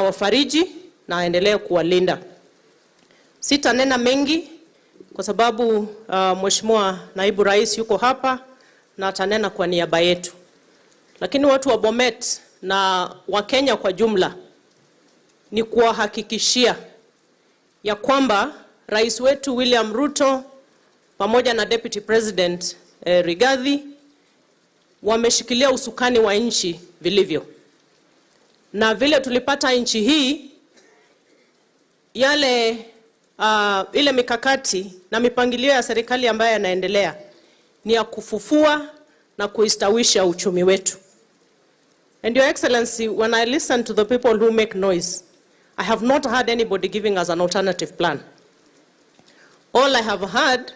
wafariji na aendelee kuwalinda. Sitanena mengi kwa sababu Mheshimiwa Naibu Rais yuko hapa na atanena kwa niaba yetu. Lakini watu wa Bomet na wa Kenya kwa jumla ni kuwahakikishia ya kwamba Rais wetu William Ruto pamoja na Deputy President Rigathi wameshikilia usukani wa nchi vilivyo. Na vile tulipata nchi hii, ile mikakati na mipangilio ya serikali ambayo yanaendelea ni ya kufufua na kuistawisha uchumi wetu. And Your Excellency, when I listen to the people who make noise, I have not heard anybody giving us an alternative plan. All I have heard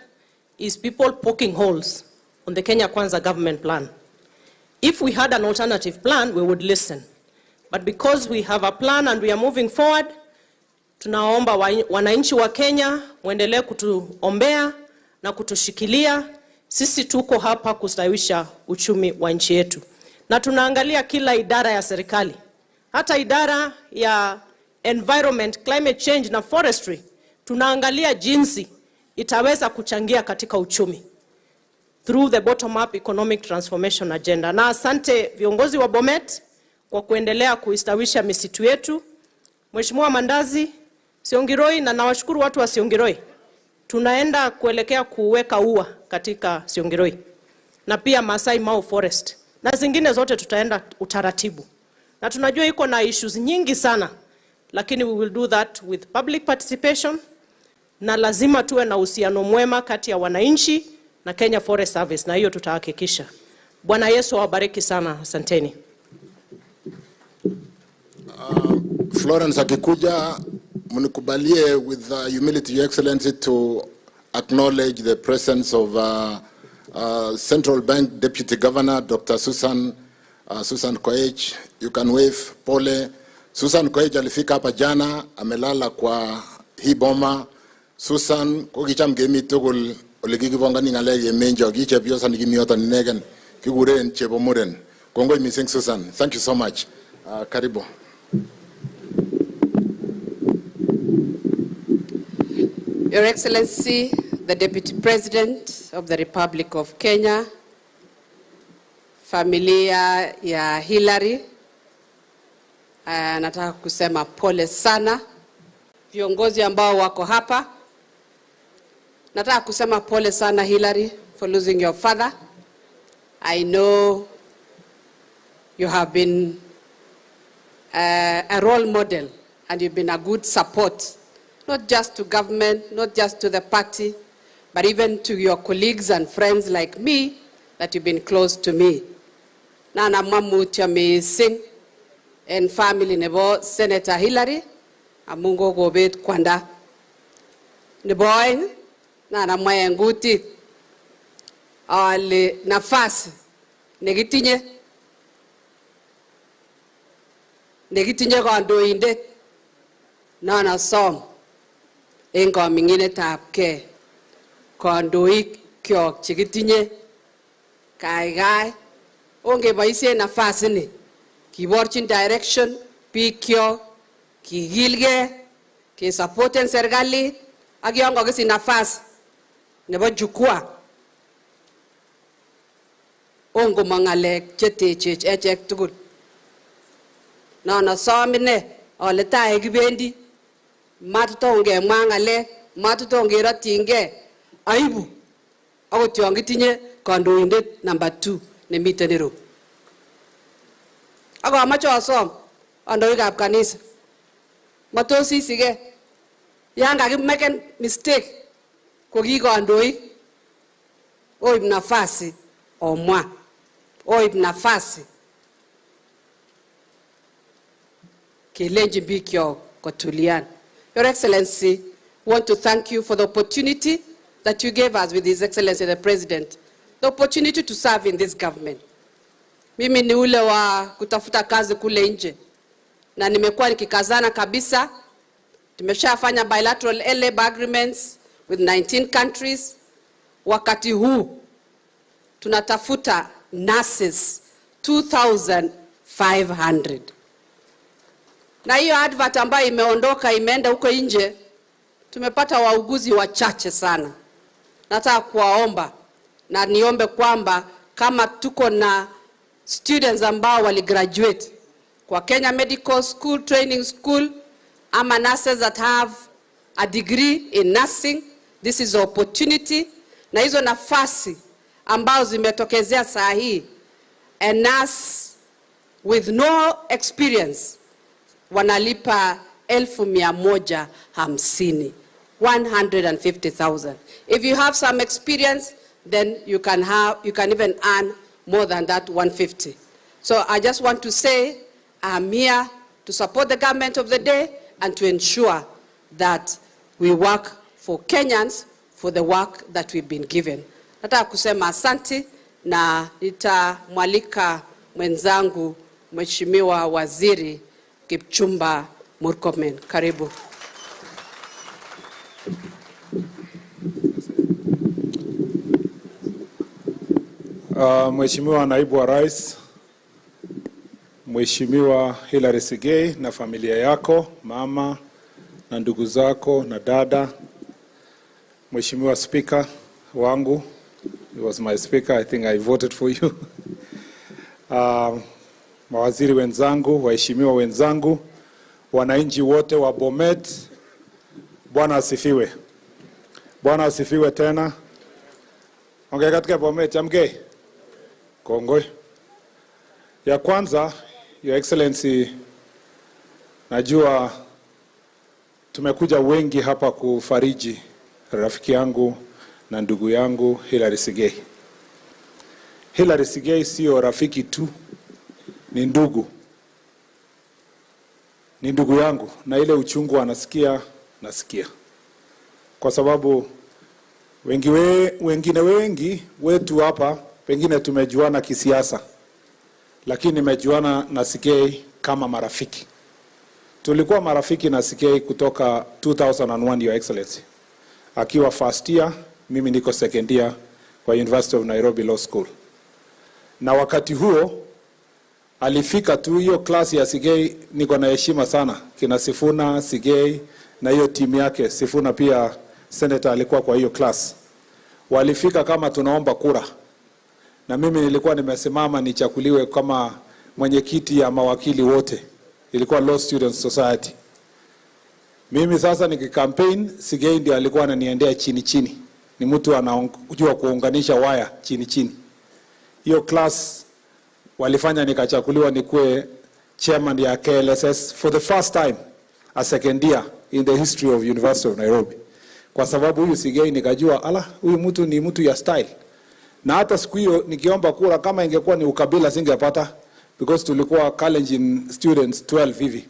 is people poking holes on the Kenya Kwanza government plan. If we had an alternative plan, we would listen. But because we have a plan and we are moving forward, tunaomba wananchi wa Kenya muendelee kutuombea na kutushikilia. Sisi tuko hapa kustawisha uchumi wa nchi yetu. Na tunaangalia kila idara ya serikali. Hata idara ya environment, climate change na forestry, tunaangalia jinsi itaweza kuchangia katika uchumi through the bottom-up economic transformation agenda. Na asante viongozi wa Bomet kwa kuendelea kuistawisha misitu yetu. Mheshimiwa Mandazi, Siongiroi, na nawashukuru watu wa Siongiroi. Tunaenda kuelekea kuweka ua katika Siongiroi. Na pia Masai Mau Forest. Na zingine zote tutaenda utaratibu. Na tunajua iko na issues nyingi sana. Lakini we will do that with public participation. Na lazima tuwe na uhusiano mwema kati ya wananchi na Kenya Forest Service. Na hiyo tutahakikisha. Bwana Yesu awabariki sana. Asanteni. Florence akikuja, munikubalie with humility, Your Excellency, to acknowledge the presence of Central Bank Deputy Governor Dr. Susan Koech. You can wave pole. Susan Koech alifika hapa jana, amelala kwa hii boma. Susan kokicham gemi tugul olikikibonga ni ngale yemenjo kichepyosa nikimiota ninegen kiguren chebomuren. Kongoi mising Susan. Thank you so much. Karibu. Your Excellency, the Deputy President of the Republic of Kenya, familia ya Hillary, nataka kusema pole sana. Viongozi ambao wako hapa, nataka kusema pole sana Hillary for losing your father. I know you have been a role model and you've been a good support, not just to government, not just to the party, but even to your colleagues and friends like me, that you've been close to me. Nana mamutia mising and family nebo Senator Hillary, amungo gobet kwanda. Neboin, nana mayanguti, ale nafasi, negitinye kandoindet nana som en kaminginetab ke kandoik kyok chekitinye kaikai ongeboisien nafasi ni kiborchin direction biik kyok kigilge ke supporten serikali ak yon kakisich nafasi nebo jukwaa ongomong ngalek chetechech echek tugul. Nana somine ole tae kibendi matutonge mangale matutonge ratinge aibu akot yon kitinye kandoindet number 2 nemiten ero. Ako amache asom kandoikab kanisa matos isige yan kakimeken mistake ko ki kandoik oib nafasi omwa oib nafasi kelenji biik yo kotulian. Your Excellency, we want to thank you for the opportunity that you gave us with His Excellency the President, the opportunity to serve in this government. Mimi ni ule wa kutafuta kazi kule nje na nimekuwa nikikazana kabisa. Tumeshafanya bilateral labor agreements with 19 countries. Wakati huu tunatafuta nurses 2,500. Na hiyo advert ambayo imeondoka imeenda huko nje, tumepata wauguzi wachache sana. Nataka kuwaomba na niombe kwamba kama tuko na students ambao waligraduate kwa Kenya Medical School, Training School, ama nurses that have a degree in nursing, this is an opportunity. Na hizo nafasi ambao zimetokezea saa hii, a nurse with no experience wanalipa 150,000, 150,000. If you have some experience, then you can even earn more than that 150. So I just want to say I'm here to support the government of the day and to ensure that we work for Kenyans for the work that we've been given. Nataka kusema asante na nitamwalika mwenzangu Mheshimiwa Waziri Kipchumba Murkomen. Karibu. Mheshimiwa Naibu wa Rais, Mheshimiwa Hilary Sigei na familia yako, mama na ndugu zako na dada, Mheshimiwa Speaker wangu, he was my speaker, I think I voted for you. Mawaziri wenzangu, waheshimiwa wenzangu, wananchi wote wa Bomet, Bwana asifiwe. Bwana asifiwe tena. Ongea katika Bomet, amke. Kongoi. Ya kwanza, Your Excellency, najua tumekuja wengi hapa kufariji rafiki yangu na ndugu yangu Hilary Sigei. Hilary Sigei sio rafiki tu, ni ndugu. Ni ndugu yangu na ile uchungu anasikia nasikia. Kwa sababu wengine wengi wetu hapa pengine tumejuana kisiasa, lakini nimejuana na Sigei kama marafiki. Tulikuwa marafiki na Sigei kutoka 2001, Your Excellency. Akiwa first year, mimi niko second year kwa University of Nairobi Law School. Na wakati huo alifika tu hiyo class ya Sigei, niko na heshima sana kina Sifuna, Sigei na hiyo timu yake. Sifuna pia senator alikuwa kwa hiyo class. Walifika kama tunaomba kura. Na mimi nilikuwa nimesimama nichakuliwe kama mwenyekiti ya mawakili wote. Ilikuwa Law Students Society. Mimi sasa nikikampaign, Sigei ndiye alikuwa ananiendea chini chini. Ni mtu anajua kuunganisha waya chini chini. Hiyo class walifanya nikachakuliwa nikuwe chairman ya KLSS for the first time, a second year in the history of University of Nairobi. Kwa sababu huyu Sigei nikajua, huyu mtu ni mtu ya style. Na hata siku hiyo nikiomba kura kama ingekuwa ni ukabila singepata, because tulikuwa Kalenjin students 12 hivi.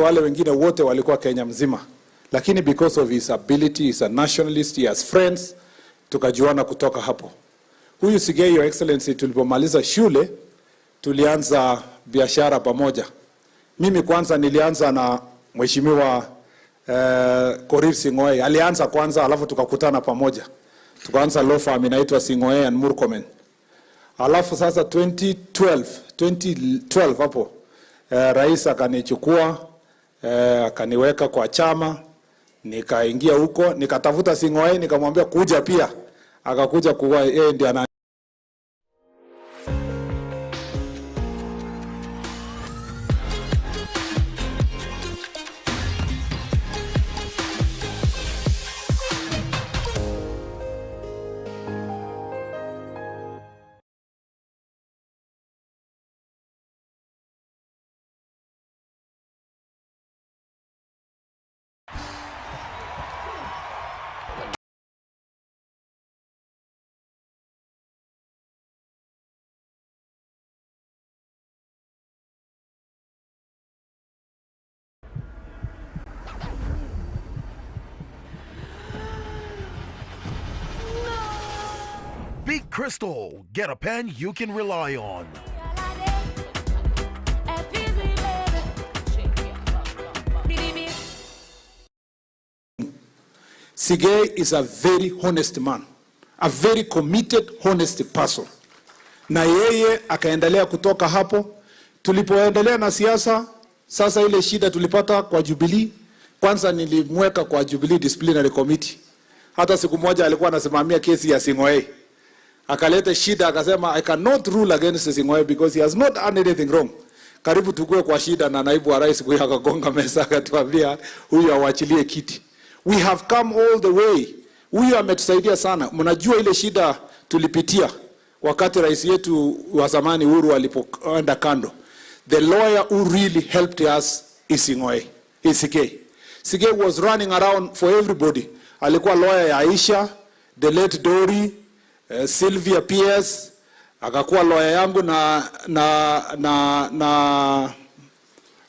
Wale wengine wote walikuwa Kenya mzima. Lakini because of his ability, he's a nationalist, he has friends, tukajuana kutoka hapo. Huyu Sigei, Your Excellency, tulipomaliza shule, tulianza biashara pamoja. Mimi kwanza nilianza na Mheshimiwa Korir Sing'oei. Alianza kwanza, alafu tukakutana pamoja. Tukaanza law firm inaitwa Sigei'S and Murkomen. Alafu sasa 2012 hapo, rais akanichukua, akaniweka kwa chama, nikaingia huko, nikatafuta Sigei'S, nikamwambia kuja pia. Akakuja kuwa yeye ndiye ana Big Crystal. Get a pen you can rely on. Sigei is a very honest man. A very committed, honest person. Na yeye akaendelea kutoka hapo. Tulipoendelea na siasa, Sasa ile shida tulipata kwa Jubilee, kwanza nilimweka kwa Jubilee Disciplinary Committee. Hata siku moja alikuwa anasimamia kesi ya Sigei'S. Akaleta shida akasema I cannot rule against Sigei'S because he has not done anything wrong. Karibu tukue kwa shida na naibu wa rais huyu akagonga meza akatuambia huyu awachilie kiti. We have come all the way. Huyu ametusaidia sana. Mnajua ile shida tulipitia wakati rais yetu wa zamani Uhuru alipoenda kando. The lawyer who really helped us is Sigei'S. Sigei'S was running around for everybody. Alikuwa lawyer ya Aisha, the late Dory, Sylvia Pierce, akakuwa lawyer yangu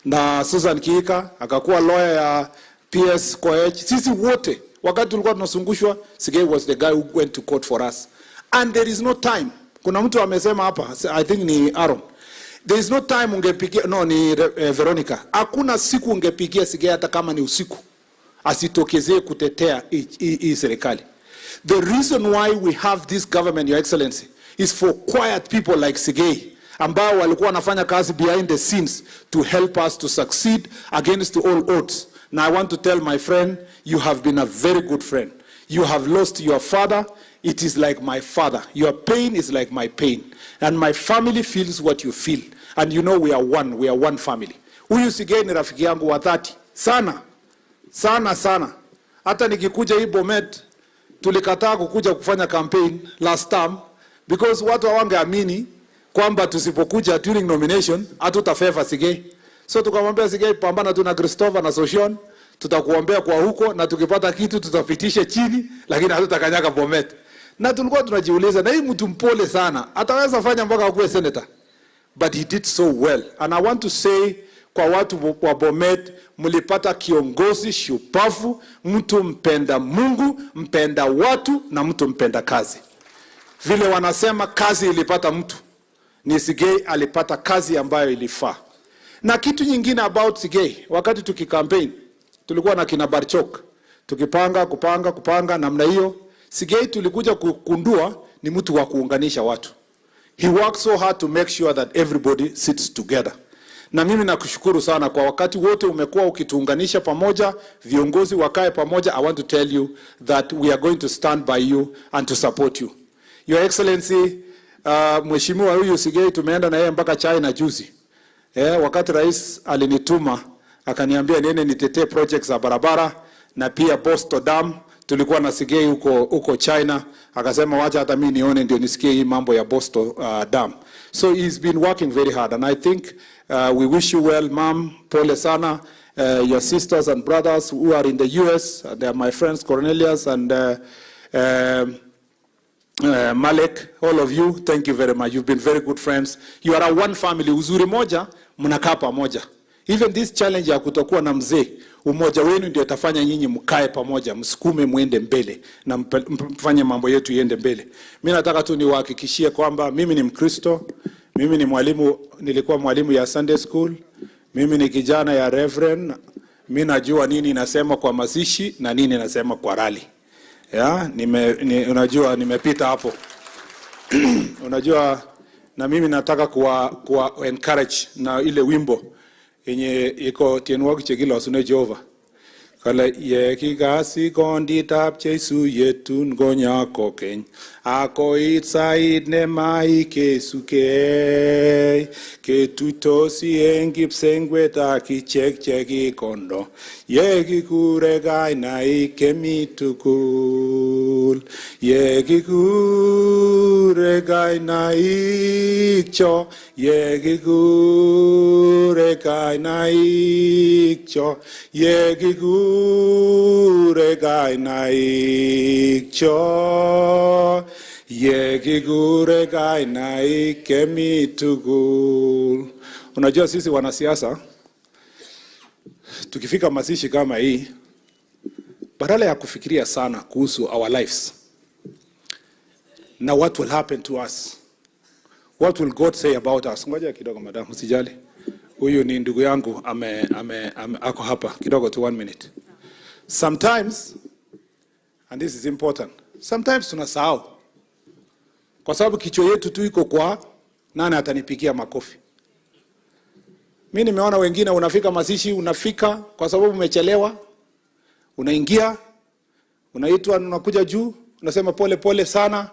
na Susan Kiika, akakuwa lawyer ya PS Koech. Sisi wote wakati tulikuwa tunasungushwa, Sigei'S was the guy who went to court for us. And there is no time. Kuna mtu amesema hapa, I think ni Aaron. There is no time ungepigia, no ni Veronica. Hakuna siku ungepigia Sigei'S hata kama ni usiku asitokezee kutetea hii serikali. The reason why we have this government, Your Excellency, is for quiet people like Sigei'S ambao walikuwa wanafanya kazi behind the scenes to help us to succeed against all odds. Now I want to tell my friend, you have been a very good friend. You have lost your father. It is like my father. Your pain is like my pain. And my family feels what you feel. And you know we are one. We are one family. Huyu Sigei'S ni rafiki yangu wa 30. Sana. Sana sana. Hata nikikuja hii Bomet, tulikataa kukuja kufanya campaign last term because watu hawangeamini kwamba tusipokuja during nomination hatutafavor Sigei'S. So tukamwambia Sigei'S, pambana tu na Christopher na Soshon, tutakuombea kwa huko na tukipata kitu tutapitisha chini, lakini hatutakanyaga Bomet. Na tulikuwa tunajiuliza, na hii mtu mpole sana, ataweza fanya mpaka akuwe senator. But he did so well. And I want to say kwa watu wa Bomet, mlipata kiongozi shupavu, mtu mpenda Mungu, mpenda watu na mtu mpenda kazi. Vile wanasema kazi ilipata mtu, ni Sigei'S alipata kazi ambayo ilifaa. Na kitu nyingine about Sigei'S, wakati tukikampaign, tulikuwa na kina Barchok, kupanga namna hiyo. Sigei'S tulikuja kukundua ni mtu wa kuunganisha watu. He worked so hard to make sure that everybody sits together. Na mimi nakushukuru sana kwa wakati wote umekuwa ukituunganisha pamoja, viongozi wakae pamoja. I want to tell you that we are going to stand by you and to support you. Your Excellency, mheshimiwa huyu Sigei'S tumeenda na yeye mpaka China juzi. Wakati rais alinituma akaniambia nene nitetee projects za barabara na pia Bosto Dam, tulikuwa na Sigei'S huko China, akasema wacha hata mimi nione ndio nisikie hii mambo ya Bosto Dam. So he's been working very hard and I think we wish you well, ma'am. Pole sana. Your sisters and brothers who are in the US, they are my friends Cornelius and Malek, all of you, thank you very much. You've been very good friends. You are a one family. Uzuri moja, mnakaa pamoja. Even this challenge ya kutokuwa na mzee, umoja wenu ndio tafanya nyinyi mkae pamoja, msukume muende mbele na mfanye mambo yetu iende mbele. Mimi nataka tu niwahakikishie kwamba mimi ni Mkristo, mimi ni mwalimu, nilikuwa mwalimu ya Sunday school, mimi ni kijana ya Reverend, mimi najua nini nasema kwa mazishi na nini nasema kwa rally. Unajua nimepita hapo. Unajua na mimi nataka kuwa encourage na ile wimbo yenye iko tienwagi chegilo asune Jehova. Kala ye kigasi kondi tap Jesu yetu ngonya kokeny. Ako itsaid ne mai kesuke. Ketutosi engip sengweta kichek kondo. Ye kikure gaina ikemitukul. Ye kikure gaina ikcho. Ye kikure gaina ikcho. Ye kikure gaina ikcho. Ye kikure gaina ikemitukul. Unajua sisi wanasiasa tukifika mazishi kama hii, badala ya kufikiria sana kuhusu our lives na what will happen to us, what will God say about us. Ngoja kidogo madam, usijali. Huyu ni ndugu yangu ako hapa kidogo tu 1 minute. Sometimes, and this is important, sometimes tunasahau kwa sababu kichwa yetu tu iko kwa nani atanipigia makofi. Mimi nimeona wengine unafika mazishi, unafika kwa sababu umechelewa. Unaingia, unaitwa, unakuja juu, unasema pole pole sana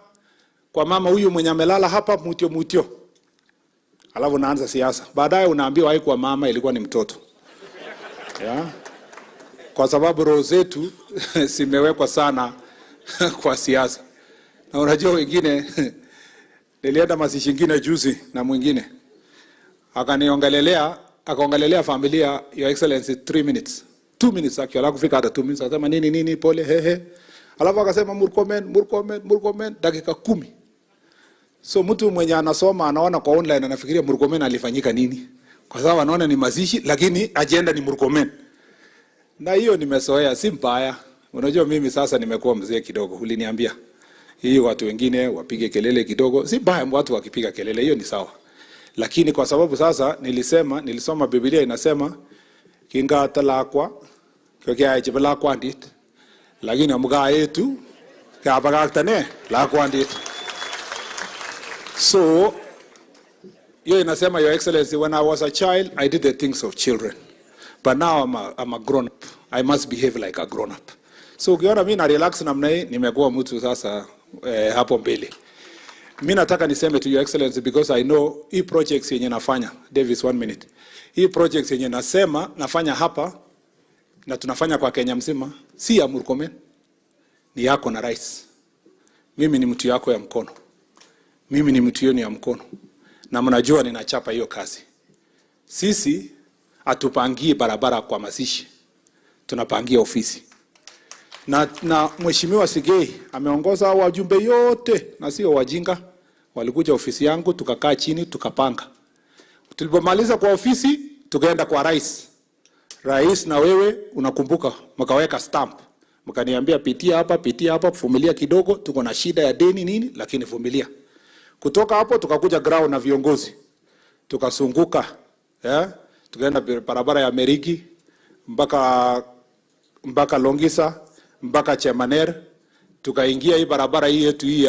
kwa mama huyu mwenye amelala hapa mutio. Alafu unaanza siasa. Baadaye unaambiwa haikuwa mama, ilikuwa ni mtoto. Yeah. Kwa sababu roho zetu zimewekwa sana kwa siasa. Na unajua wengine nilienda mazishi nyingine juzi na mwingine akaongelelea familia, Your Excellency, 3 minutes. 2 minutes actually, akufika hata 2 minutes, akasema nini pole hehe. Alafu akasema Murkomen dakika 10. So mtu mwenye anasoma anaona kwa online anafikiria Murkomen alifanyika nini? Kwa sababu anaona ni mazishi lakini agenda ni Murkomen. Na hiyo nimezoea, si mbaya. Unajua mimi sasa nimekuwa mzee kidogo, uliniambia. Hii watu wengine wapige kelele kidogo, si mbaya watu wakipiga kelele, hiyo ni sawa. Lakini kwa sababu sasa nilisoma Biblia inasema kinga talakwa kwa jibala ndit. Lakini amuga yetu kabagakane la ndit. So hiyo inasema, Your Excellency, when I was a child I did the things of children. But now I'm a grown up. I must behave like a grown up. So ukiona mimi na relax namna hii, nimekuwa mtu sasa hapo mbele. Mimi nataka niseme to Your Excellency, because I know hii projects yenye nafanya, Davis 1 minute. Hii projects yenye nasema nafanya hapa na tunafanya kwa Kenya mzima, si ya Murkomen, ni yako na rais. Mimi ni mtu yako ya mkono. Mimi ni mtu yenu ya mkono. Na mnajua ninachapa hiyo kazi. Sisi atupangie barabara kwa mazishi, tunapangia ofisi. Na Mheshimiwa Sigei ameongoza wajumbe yote na sio wajinga. Walikuja ofisi yangu, tukakaa chini, tukapanga. Tulipomaliza kwa ofisi, tukaenda kwa rais. Rais na wewe unakumbuka, mkaweka stamp. Mkaniambia pitia hapa, vumilia kidogo, tuko na shida ya deni nini, lakini vumilia. Kutoka hapo tukakuja ground na viongozi. Tukasunguka, tukaenda barabara ya Merigi mpaka Longisa, mpaka Chemaner, tukaingia hii barabara hii yetu hii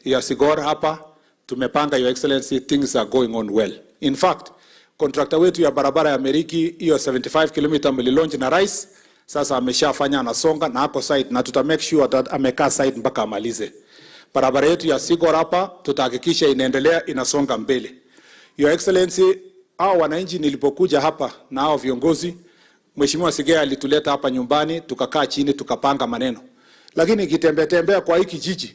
ya Sigor hapa. Tumepanga, Your Excellency, things are going on well. In fact, contractor wetu ya barabara ya Merigi hiyo 75 km mlilaunch na rais, sasa ameshafanya, anasonga na hapo site, na tuta make sure that amekaa site mpaka amalize. Barabara yetu ya Sigor hapa tutahakikisha inaendelea, inasonga mbele. Your Excellency, hao wananchi nilipokuja hapa na hao viongozi, Mheshimiwa Sigei alituleta hapa nyumbani, tukakaa chini, tukapanga maneno. Lakini kitembea kwa hiki kijiji,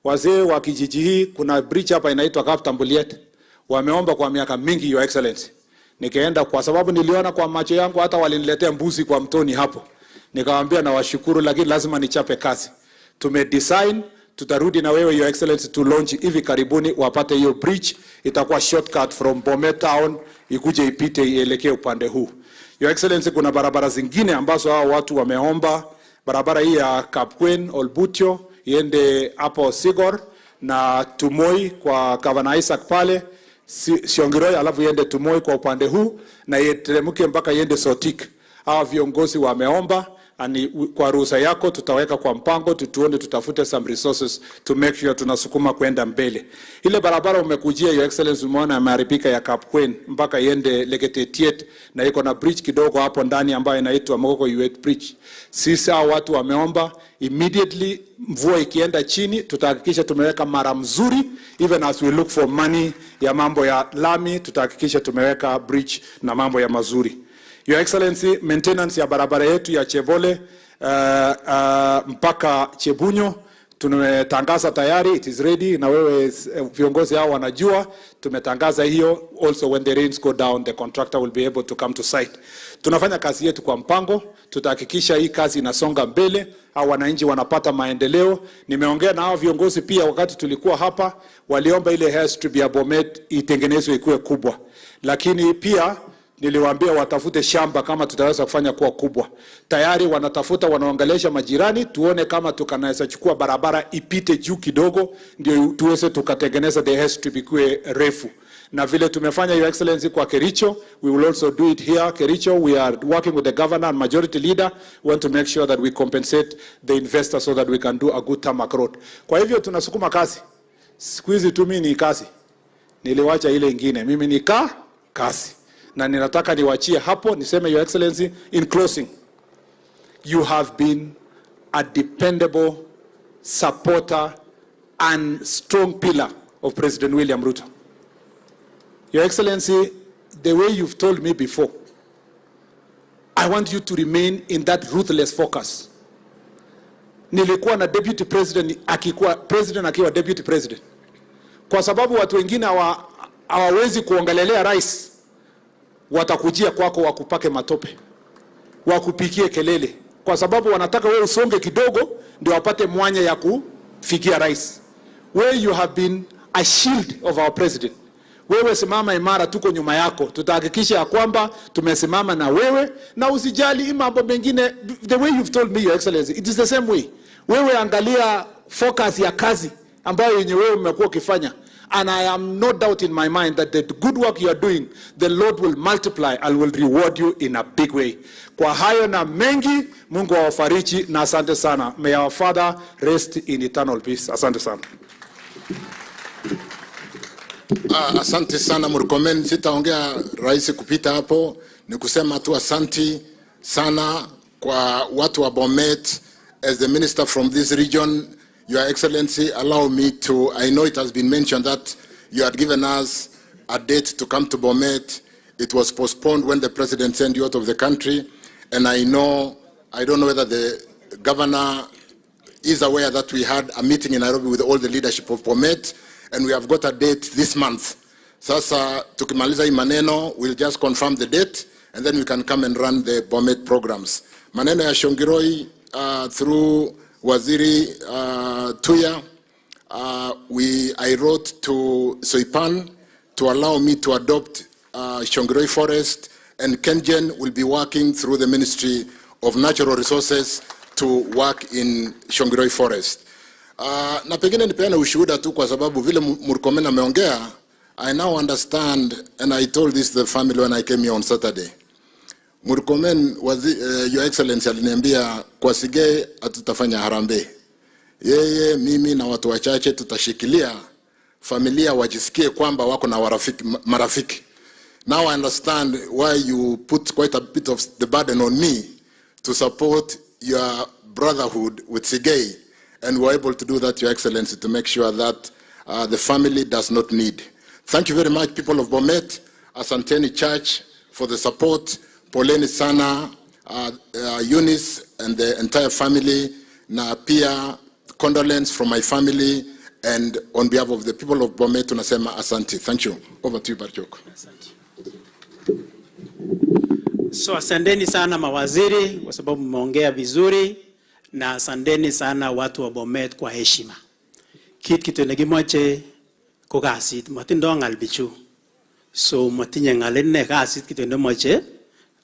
wazee wa kijiji hii, kuna bridge hapa inaitwa Kaptambuliet, wameomba kwa miaka mingi, Your Excellency. Nikaenda kwa sababu niliona kwa macho yangu, hata waliniletea mbuzi kwa mtoni hapo. Nikawaambia na washukuru, lakini lazima nichape kazi. Tumedesign, tutarudi na wewe, Your Excellency, to launch hivi karibuni, wapate hiyo bridge. Itakuwa shortcut from Bomet town, ikuje ipite ielekee upande huu. Your Excellency, kuna barabara zingine ambazo hao watu wameomba. Barabara hii ya Kapkwen, Olbutio, iende hapo Sigor, na Tumoi kwa Gavana Isaac pale, Siongiroi, alafu iende Tumoi kwa upande huu, na iteremke mpaka iende Sotik. Hao viongozi wameomba, ani kwa ruhusa yako tutaweka kwa mpango, tutuone, tutafute some resources to make sure tunasukuma kwenda mbele. Ile barabara umekujia, Your Excellency, umeona imeharibika ya Kapkwen mpaka iende Leketetiet, na iko na bridge kidogo hapo ndani ambayo inaitwa Mogoko Yuet Bridge. Sisi hao watu wameomba immediately, mvua ikienda chini tutahakikisha tumeweka mara mzuri, even as we look for money ya mambo ya lami, tutahakikisha tumeweka bridge na mambo ya mazuri. Your Excellency, maintenance ya barabara yetu ya Chebole mpaka Chebunyo tumetangaza tayari, it is ready, na wewe viongozi hao wanajua, tumetangaza hiyo. Also when the rains go down, the contractor will be able to come to site. Tunafanya kazi yetu kwa mpango, tutahakikisha hii kazi inasonga mbele, au wananchi wanapata maendeleo. Nimeongea na hao viongozi pia wakati tulikuwa hapa, waliomba ile airstrip ya Bomet itengenezwe ikuwe kubwa. Lakini pia niliwaambia watafute shamba kama tutaweza kufanya kuwa kubwa. Tayari wanatafuta, wanaongelesha majirani, tuone kama tukanaweza chukua barabara ipite juu kidogo, ndio tuweze tukatengeneza the airstrip ikuwe refu. Na vile tumefanya, Your Excellency, kwa Kericho, we will also do it here. Kericho, we are working with the governor and majority leader. We want to make sure that we compensate the investor so that we can do a good tarmac road. Kwa hivyo tunasukuma kazi. Siku hizi tu mimi ni kazi. Niliwacha ile ingine. Mimi ni kazi. na ninataka niwachie hapo niseme, Your Excellency, in closing, you have been a dependable supporter and strong pillar of President William Ruto. Your Excellency, the way you've told me before, I want you to remain in that ruthless focus. Nilikuwa na deputy president akiwa deputy president. Kwa sababu watu wengine hawawezi kuongelelea rais, watakujia kwako wakupake matope, wakupikie kelele, kwa sababu wanataka wewe usonge kidogo ndio wapate mwanya ya kufikia rais. Where you have been a shield of our president. Wewe simama imara, tuko nyuma yako. Tutahakikisha ya kwamba tumesimama na wewe, na usijali mambo mengine. The way you've told me, Your Excellency, it is the same way. Wewe angalia focus ya kazi ambayo yenye wewe umekuwa ukifanya. And I am no doubt in my mind that the good work you are doing, the Lord will multiply and will reward you in a big way. Kwa hayo na mengi, Mungu awafariji na asante sana. May our Father rest in eternal peace. Asante sana. Asante sana Murkomen, sitaongea rais kupita hapo, ni kusema tu asante sana kwa watu wa Bomet. As the minister from this region, Your Excellency, allow me to, I know it has been mentioned that you had given us a date to come to Bomet. It was postponed when the president sent you out of the country, and I don't know whether the governor is aware that we had a meeting in Nairobi with all the leadership of Bomet, and we have got a date this month. Sasa tukimaliza hii maneno, we'll just confirm the date, and then we can come and run the Bomet programs. Maneno ya Shongiroi through Waziri Tuya, I wrote to Soipan to allow me to adopt Shongiroi Forest, and Kenjen will be working through the Ministry of Natural Resources to work in Shongiroi Forest. Na pengine nipeane ushuhuda tu kwa sababu vile Murkomen ameongea, I now understand, and I told this to the family when I came here on Saturday. Murkomen, Your Excellency, aliniambia kwa Sigei hatutafanya harambee. Yeye, mimi na watu wachache tutashikilia familia wajisikie kwamba wako na marafiki. Now I understand why you put quite a bit of the burden on me to support your brotherhood with Sigei. And we're able to do that, Your Excellency, to make sure that the family does not need. Thank you very much, people of Bomet, Asanteni Church, for the support. Poleni sana, Eunice and the entire family. Na pia condolence from my family, and on behalf of the people of Bomet, tunasema asante. Thank you. Over to you, Barjoko. So asanteni sana mawaziri kwa sababu mmeongea vizuri, na asanteni sana watu wa Bomet kwa heshima. Kitu negimoche ko kasit matindo ngal bichu. So matinye ngalene kasit kitu nemoche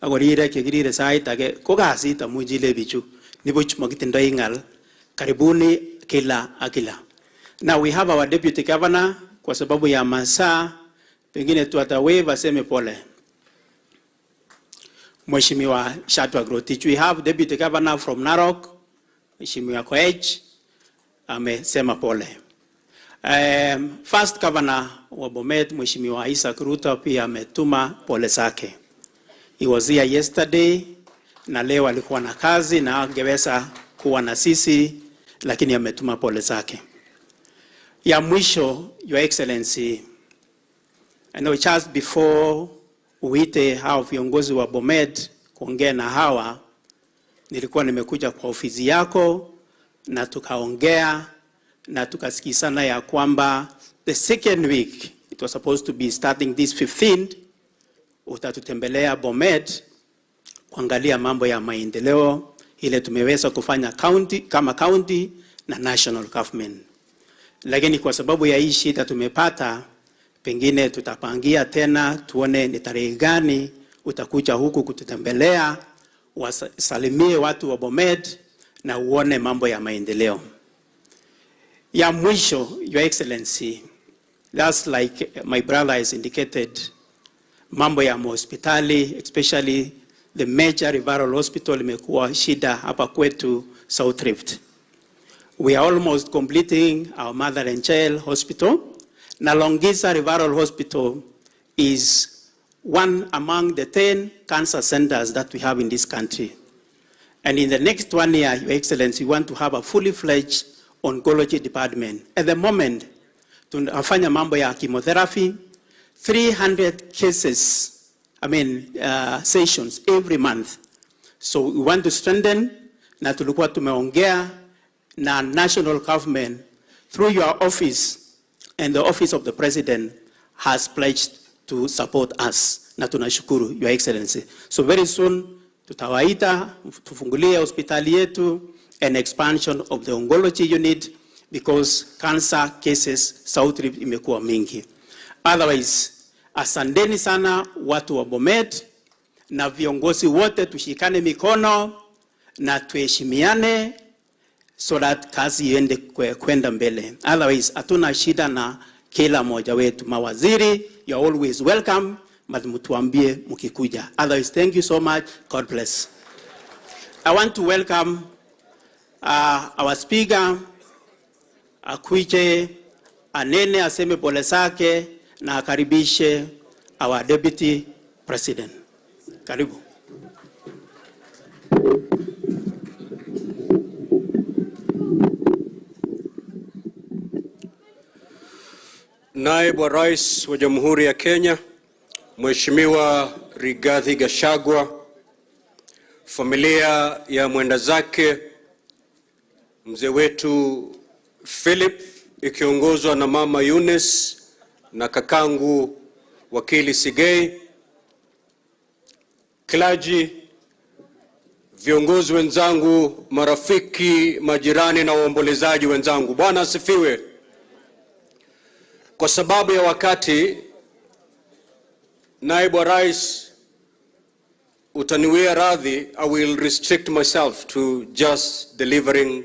agorire kegirire sait age ko kasit amujile bichu. Nibuch magitindo ngal karibuni kila akila. Now we have our deputy governor kwa sababu ya masaa pengine tuataweva seme pole. Mheshimiwa Shatwa Grotich. We have deputy governor from Narok, Mheshimiwa Koech, amesema pole. First governor wa Bomet, Mheshimiwa Isaac Ruto, pia ametuma pole zake. He was here yesterday, na leo alikuwa na kazi na angeweza kuwa na sisi, lakini ametuma pole zake. Ya mwisho, Your Excellency, I know just before uite hao viongozi wa Bomet kuongea na hawa, nilikuwa nimekuja kwa ofisi yako na tukaongea na tukasikizana ya kwamba the second week, it was supposed to be starting this 15th, utatutembelea Bomet kuangalia mambo ya maendeleo ile tumeweza kufanya kama county na national government. Lakini kwa sababu ya hii shida tumepata, pengine tutapangia tena tuone ni tarehe gani utakuja huku kututembelea, wasalimie watu wa Bomet na uone mambo ya maendeleo. Ya mwisho, Your Excellency, that's like my brother has indicated, mambo ya hospitali, especially the major referral hospital imekuwa shida hapa kwetu South Rift. We are almost completing our mother and child hospital. Na Longisa Referral Hospital is one among the 10 cancer centers that we have in this country. And in the next 1 year, Your Excellency, we want to have a fully fledged oncology department. At the moment, tunafanya mambo ya chemotherapy, 300 cases, sessions every month. So we want to strengthen, na tulikuwa tumeongea na national government through your office, and the office of the president has pledged to support us. Na tunashukuru, Your Excellency. So very soon, tutawaita, tufungulie hospitali yetu, an expansion of the oncology unit, because cancer cases South Rift imekuwa mingi. Otherwise, asanteni sana watu wa Bomet, na viongozi wote tushikane mikono na tuheshimiane, so that kazi iende kwenda mbele. Otherwise, hatuna shida na kila moja wetu. Mawaziri, you're always welcome, but mtuambie mkikuja. Otherwise, thank you so much. God bless. I want to welcome our speaker, akuje anene aseme pole zake na akaribishe our deputy president. Karibu. Naibu wa Rais wa Jamhuri ya Kenya, Mheshimiwa Rigathi Gachagua, familia ya mwenda zake mzee wetu Philip ikiongozwa na mama Eunice na kakangu wakili Sigei'S, clergy, viongozi wenzangu, marafiki, majirani na waombolezaji wenzangu. Bwana asifiwe. Kwa sababu ya wakati, Naibu wa Rais, utaniwia radhi, I will restrict myself to just delivering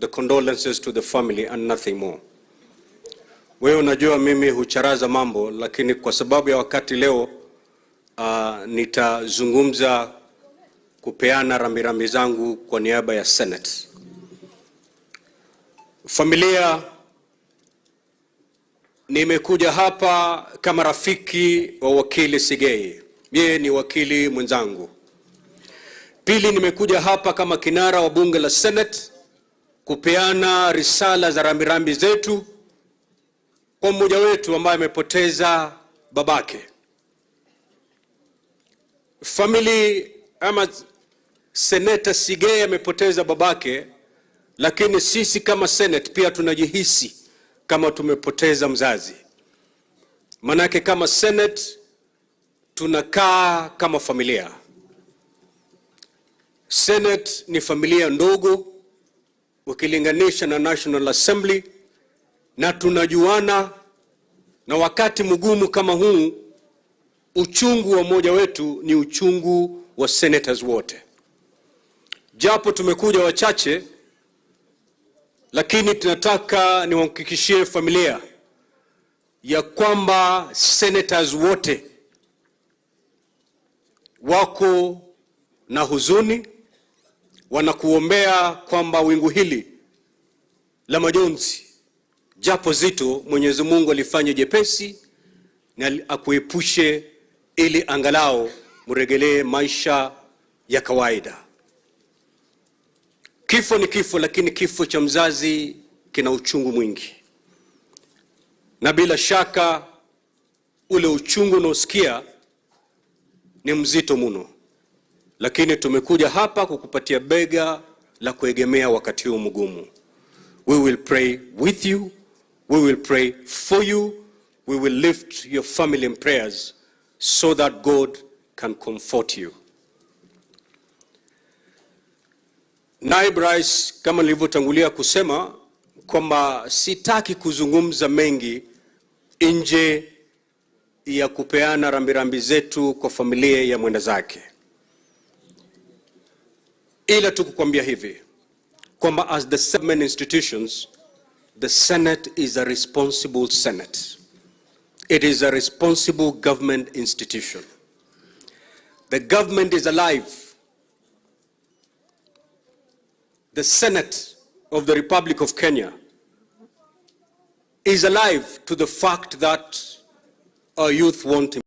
the condolences to the family and nothing more. Wewe unajua mimi hucharaza mambo, lakini kwa sababu ya wakati leo nitazungumza kupeana rambirambi zangu kwa niaba ya Senate. Familia, nimekuja hapa kama rafiki wa wakili Sigei'S. Yeye ni wakili mwenzangu. Pili, nimekuja hapa kama kinara wa bunge la Senate kupeana risala za rambirambi zetu kwa mmoja wetu ambaye amepoteza babake. Family ama Senator Sigei'S amepoteza babake, lakini sisi kama Senate pia tunajihisi kama tumepoteza mzazi. Manake kama Senate tunakaa kama familia. Senate ni familia ndogo ukilinganisha na National Assembly, na tunajuana, na wakati mgumu kama huu uchungu wa mmoja wetu ni uchungu wa senators wote. Japo tumekuja wachache, lakini tunataka niwahakikishie familia ya kwamba senators wote wako na huzuni, wanakuombea kwamba wingu hili la majonzi japo zito Mwenyezi Mungu alifanye jepesi na akuepushe, ili angalau muregelee maisha ya kawaida. Kifo ni kifo, lakini kifo cha mzazi kina uchungu mwingi, na bila shaka ule uchungu unaosikia ni mzito mno. Lakini tumekuja hapa kukupatia bega la kuegemea wakati huu mgumu. We will pray with you, we will pray for you, we will lift your family in prayers so that God can comfort you. Naibu Rais, kama nilivyotangulia kusema kwamba sitaki kuzungumza mengi nje ya kupeana rambirambi zetu kwa familia ya mwenda zake, ila tukukwambia hivi kwamba as the seven institutions, the Senate is a responsible Senate. It is a responsible government institution. The government is alive. The Senate of the Republic of Kenya is alive to the fact that our youth want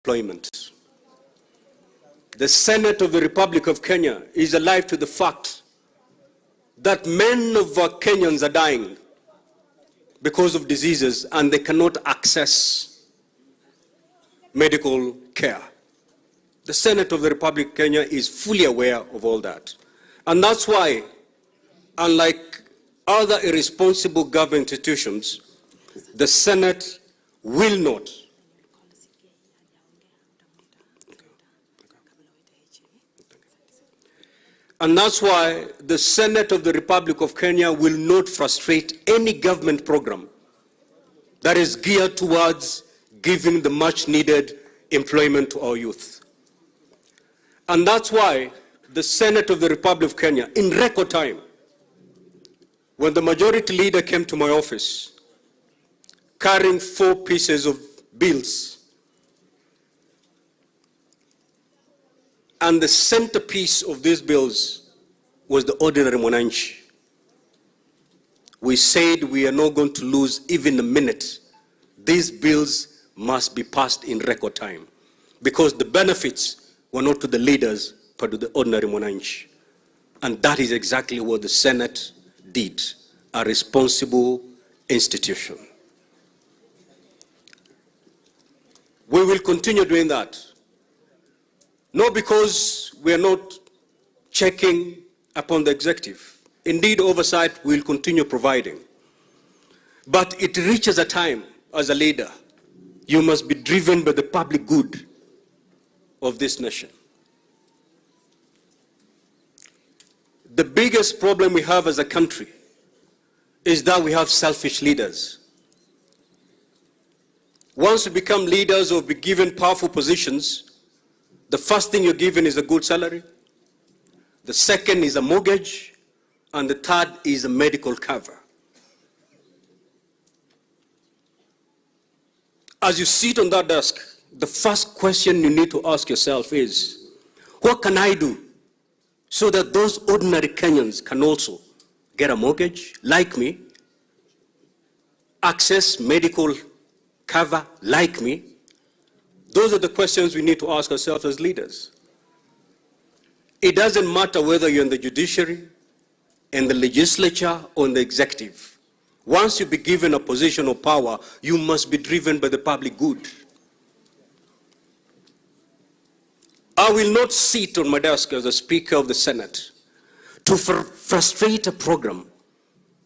employment. The Senate of the Republic of Kenya is alive to the fact that many of our Kenyans are dying because of diseases and they cannot access medical care. The Senate of the Republic of Kenya is fully aware of all that. And that's why, unlike other irresponsible government institutions, the Senate will not And that's why the Senate of the Republic of Kenya will not frustrate any government program that is geared towards giving the much needed employment to our youth. And that's why the Senate of the Republic of Kenya, in record time, when the majority leader came to my office carrying 4 pieces of bills, and the centerpiece of these bills was the ordinary mwananchi. We said we are not going to lose even a minute. These bills must be passed in record time because the benefits were not to the leaders but to the ordinary mwananchi. And that is exactly what the Senate did, a responsible institution. We will continue doing that. Not because we are not checking upon the executive. Indeed, oversight we will continue providing. But it reaches a time, as a leader, you must be driven by the public good of this nation. The biggest problem we have as a country is that we have selfish leaders. Once you become leaders or be given powerful positions, the first thing you're given is a good salary. The second is a mortgage. And the third is a medical cover. As you sit on that desk, the first question you need to ask yourself is, what can I do so that those ordinary Kenyans can also get a mortgage like me, access medical cover like me? Those are the questions we need to ask ourselves as leaders. It doesn't matter whether you're in the judiciary, in the legislature, or in the executive. Once you be given a position of power, you must be driven by the public good. I will not sit on my desk as a Speaker of the Senate to frustrate a program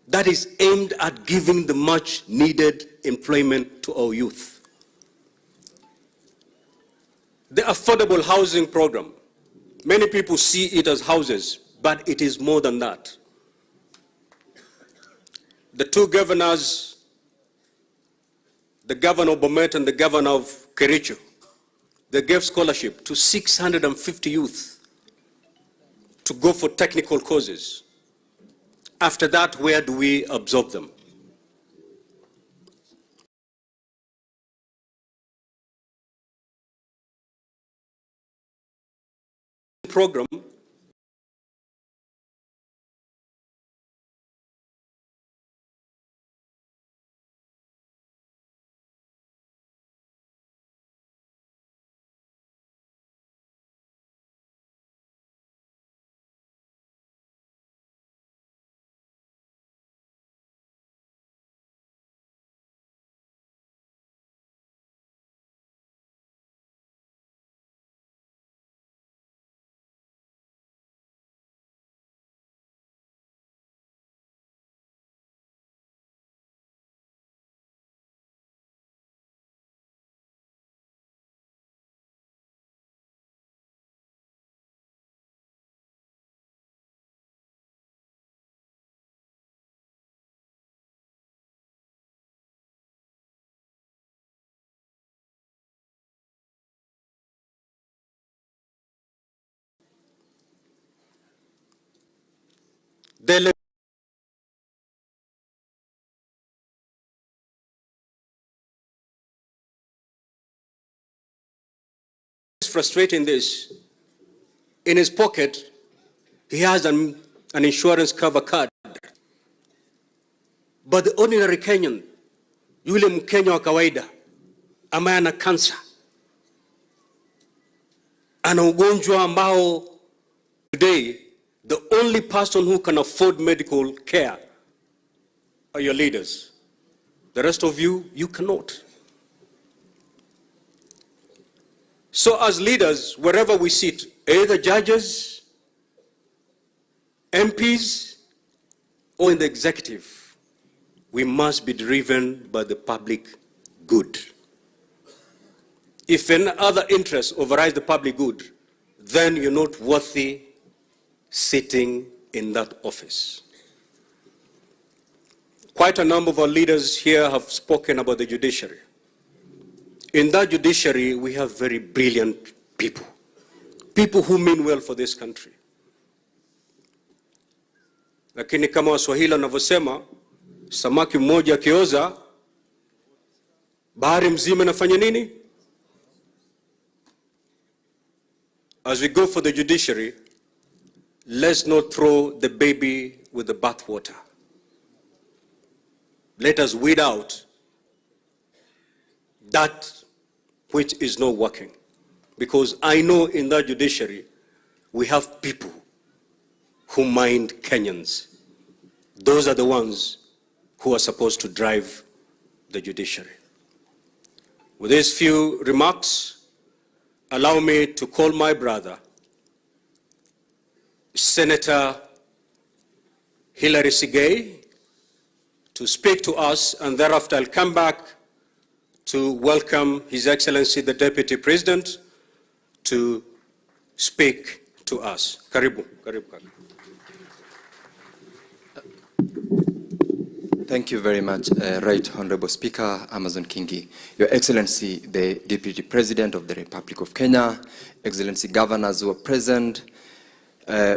that is aimed at giving the much needed employment to our youth. The affordable housing program, many people see it as houses, but it is more than that. The 2 governors, the governor of Bomet and the governor of Kericho, they gave scholarship to 650 youth to go for technical courses. After that, where do we absorb them? Program they frustrating this. In his pocket, he has an insurance cover card. But the ordinary Kenyan, yule Mkenya wa kawaida, ambaye ana cancer, ana ugonjwa ambao today the only person who can afford medical care are your leaders. The rest of you, you cannot. So as leaders, wherever we sit, either judges, MPs, or in the executive, we must be driven by the public good. If any other interest overrides the public good, then you're not worthy sitting in that office. Quite a number of our leaders here have spoken about the judiciary. In that judiciary, we have very brilliant people, people who mean well for this country. Lakini kama Waswahili wanavyosema, samaki mmoja akioza, bahari mzima inafanya nini? As we go for the judiciary, let's not throw the baby with the bathwater. Let us weed out that which is not working. Because I know in that judiciary, we have people who mind Kenyans. Those are the ones who are supposed to drive the judiciary. With these few remarks, allow me to call my brother, Senator Hilary Sigei'S, to speak to us, and thereafter I'll come back to welcome His Excellency the Deputy President to speak to us. Karibu, karibu. Thank you very much, Right Honorable Speaker Amazon Kingi. Your Excellency, the Deputy President of the Republic of Kenya, Excellency Governors who are present,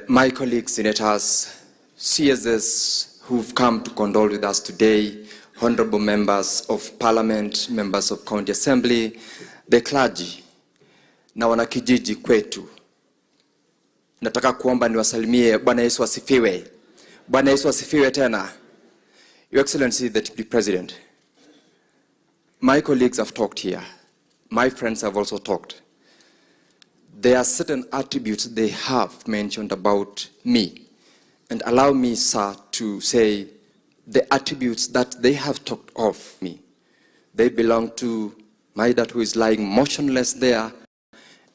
my colleagues, Senators, CSS who've come to condole with us today, Honorable Members of Parliament, Members of County Assembly, the clergy, na wanakijiji kwetu. Nataka kuomba niwasalimie. Bwana Yesu asifiwe. Bwana Yesu asifiwe tena. Your Excellency, the Deputy President, my colleagues have talked here. My friends have also talked. There are certain attributes they have mentioned about me. And allow me, sir, to say the attributes that they have talked of me. They belong to my dad, who is lying motionless there,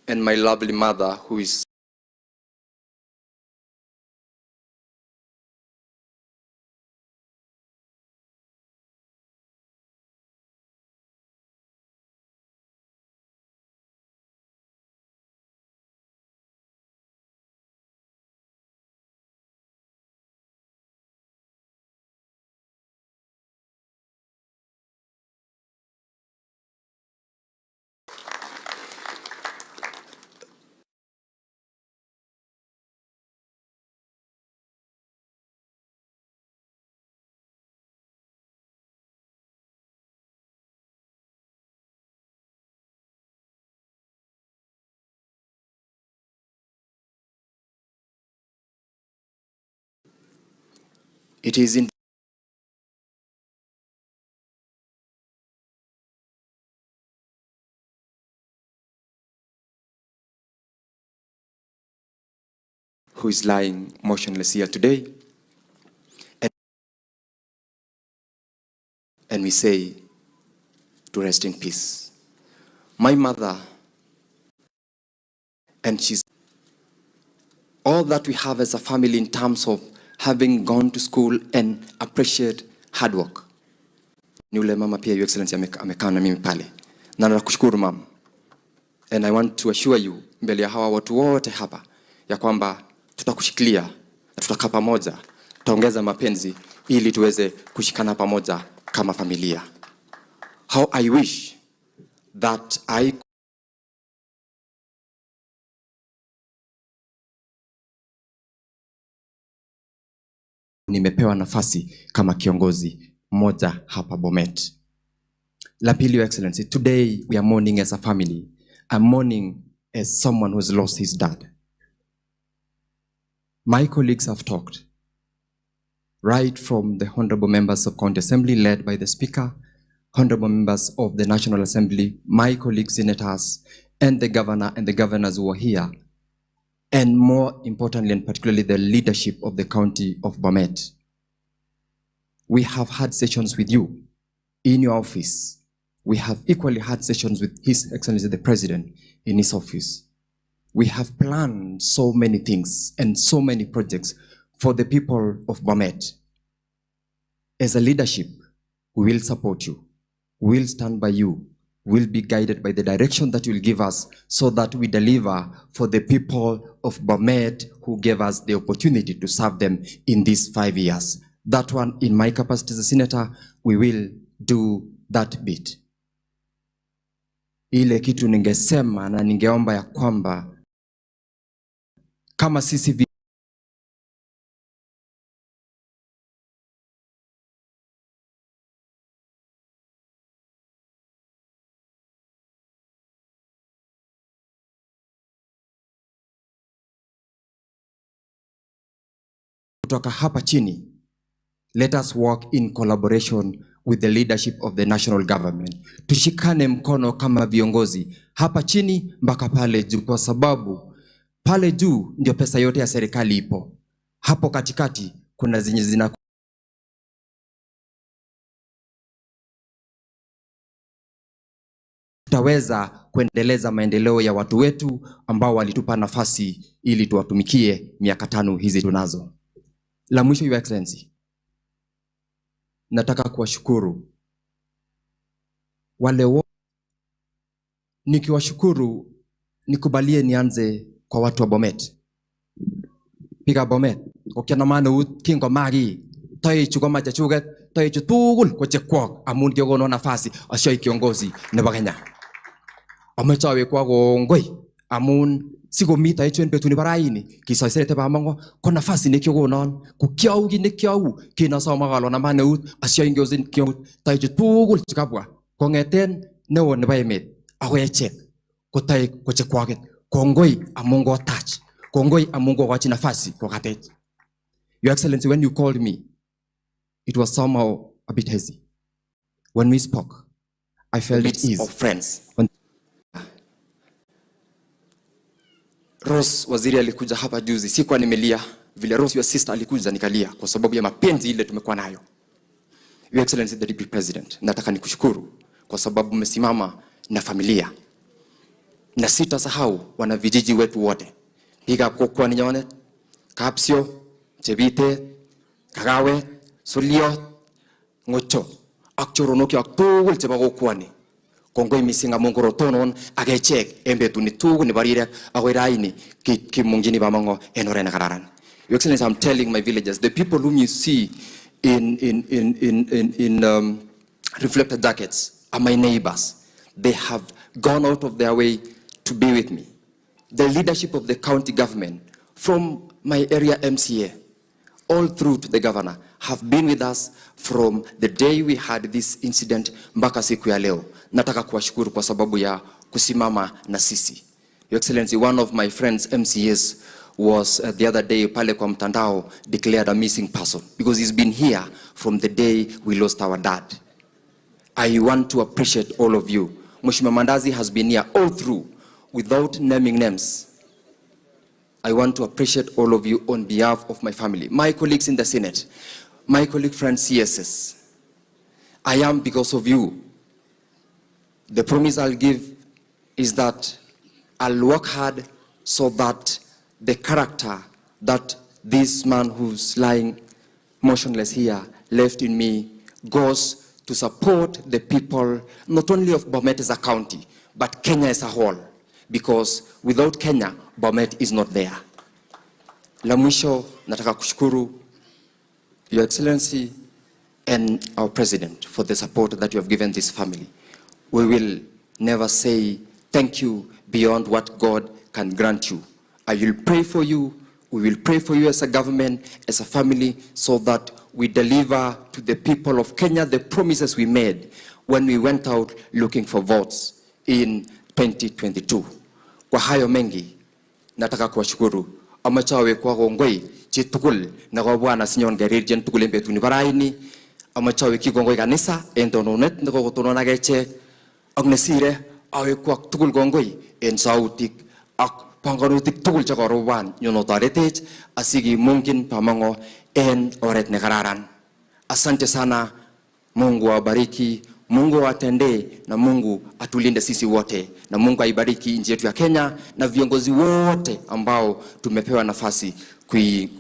and my lovely mother, who is it is in who is lying motionless here today. And we say to rest in peace. My mother, and she's all that we have as a family in terms of having gone to school and appreciate hard work. Ni ule mama pia, Your Excellency, amekaa na mimi pale. Na nakushukuru mama. And I want to assure you, mbele ya hawa watu wote hapa, ya kwamba tutakushikilia, na tutakaa pamoja, tutaongeza mapenzi ili tuweze kushikana pamoja kama familia. How I wish that nimepewa nafasi kama kiongozi mmoja hapa Bomet. La pili, Your Excellency, today we are mourning as a family. I'm mourning as someone who's lost his dad. My colleagues have talked, right from the honorable members of County Assembly led by the Speaker, honorable members of the National Assembly, my colleagues senators, and the governor and the governors who are here, and more importantly and particularly the leadership of the county of Bomet. We have had sessions with you in your office. We have equally had sessions with His Excellency the President in his office. We have planned so many things and so many projects for the people of Bomet. As a leadership, we will support you. We will stand by you. We will be guided by the direction that you will give us so that we deliver for the people of Bomet who gave us the opportunity to serve them in these 5 years. That one, in my capacity as a senator, we will do that bit. Ile kitu ningesema na ningeomba ya kwamba kama sisi kutoka hapa chini, let us work in collaboration with the leadership of the national government. Tushikane mkono kama viongozi hapa chini mpaka pale juu, kwa sababu pale juu ndio pesa yote ya serikali ipo. Hapo katikati kuna zenye zina tutaweza kuendeleza maendeleo ya watu wetu ambao walitupa nafasi ili tuwatumikie miaka 5 hizi tunazo. La mwisho, Your Excellency, nataka kuwashukuru wale wote. Nikiwashukuru, nikubalie nianze kwa watu wa Bomet. Piga Bomet, okiana manu kingo magi, toi chugoma chachuget, toi chutugul kwa chekwok, amun kiogono nafasi, asyo kiongozi nebo Kenya. Amechawe kwa gongoi, amun sigo mita ichwen petuni baraini, kisoisete ba mango, kwa nafasi ni kiogonon, kukiau gini kiau, kinasa magalo na maneut, asyo ingozin kiau, toi chutugul chikabwa, kongeten newo nebo emet, awechek, kotai kwa chekwaget, kongoi amungo touch. Kongoi amungo wachi nafasi kwa katech. Your Excellency, when you called me, it was somehow a bit hazy. When we spoke, I felt at ease. Of friends. Rose waziri alikuja hapa juzi, sikuwa nimelia. Vile Rose your sister alikuja nikalia kwa sababu ya mapenzi ile tumekuwa nayo. Your Excellency the Deputy President, nataka nikushukuru kwa sababu umesimama na familia. Na sitasahau wana vijiji wetu wote. Piga kwa ninyone, Kapsio, Chebite, Kagawe, Sulio, Ngocho, Akchoronoki Aktugul Chebako kwani. Kongoi misinga mongoro tonon agechek embetu ni tugu ni barire awiraini ki mungini bamango enore na kararan. Your Excellency, I'm telling my villagers, the people whom you see in reflected jackets are my neighbors. They have gone out of their way to be with me. The leadership of the county government, from my area MCA, all through to the governor, have been with us from the day we had this incident mpaka siku ya leo. Nataka kuwashukuru kwa sababu ya kusimama na sisi. Your Excellency, one of my friends MCAs was the other day pale kwa mtandao declared a missing person because he's been here from the day we lost our dad. I want to appreciate all of you. Mheshimiwa Mandazi has been here all through without naming names. I want to appreciate all of you on behalf of my family, my colleagues in the Senate, my colleague friends CSS. I am because of you. The promise I'll give is that I'll work hard so that the character that this man who's lying motionless here left in me goes to support the people, not only of Bomet as a county, but Kenya as a whole. Because without Kenya, Bomet is not there. La mwisho, nataka kushukuru Your Excellency and our President for the support that you have given this family. We will never say thank you beyond what God can grant you. I will pray for you. We will pray for you as a government, as a family, so that we deliver to the people of Kenya the promises we made when we went out looking for votes in 2022. Kwa hayo mengi, nataka kuwashukuru. Amachawe kwa gongoi, chitukul, na kwa bwana sinyon garirjen tukul mbetu ni baraini. Amachawe ki gongoi kanisa, entononet, na kwa kutono na geche, agnesire, awe kwa tukul gongoi, en sautik ak panganutik tugul chekoroban yonotoretech asikimungkin pamango en oret nekararan. Asante sana, Mungu awabariki, Mungu awatendee na Mungu atulinde sisi wote, na Mungu aibariki nchi yetu ya Kenya na viongozi wote ambao tumepewa nafasi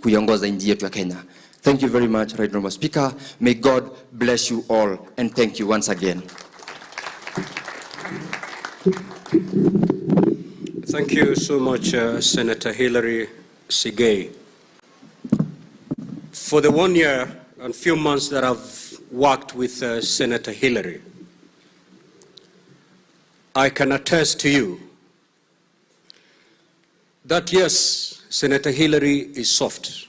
kuiongoza nchi yetu ya Kenya. Thank you very much, Right Honorable Speaker. May God bless you all, and thank you once again. Thank you so much, Senator Hilary Sigei's. For the 1 year and few months that I've worked with Senator Hilary, I can attest to you that yes, Senator Hilary is soft,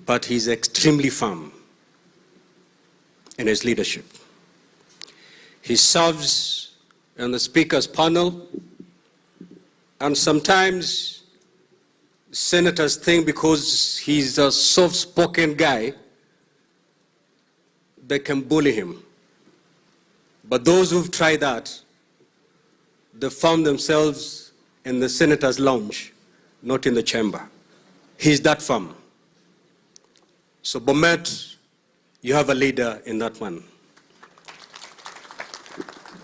but he's extremely firm in his leadership. He serves on the Speaker's panel, and sometimes senators think because he's a soft-spoken guy, they can bully him. But those who've tried that, they found themselves in the senator's lounge, not in the chamber. He's that firm. So Bomet, you have a leader in that man.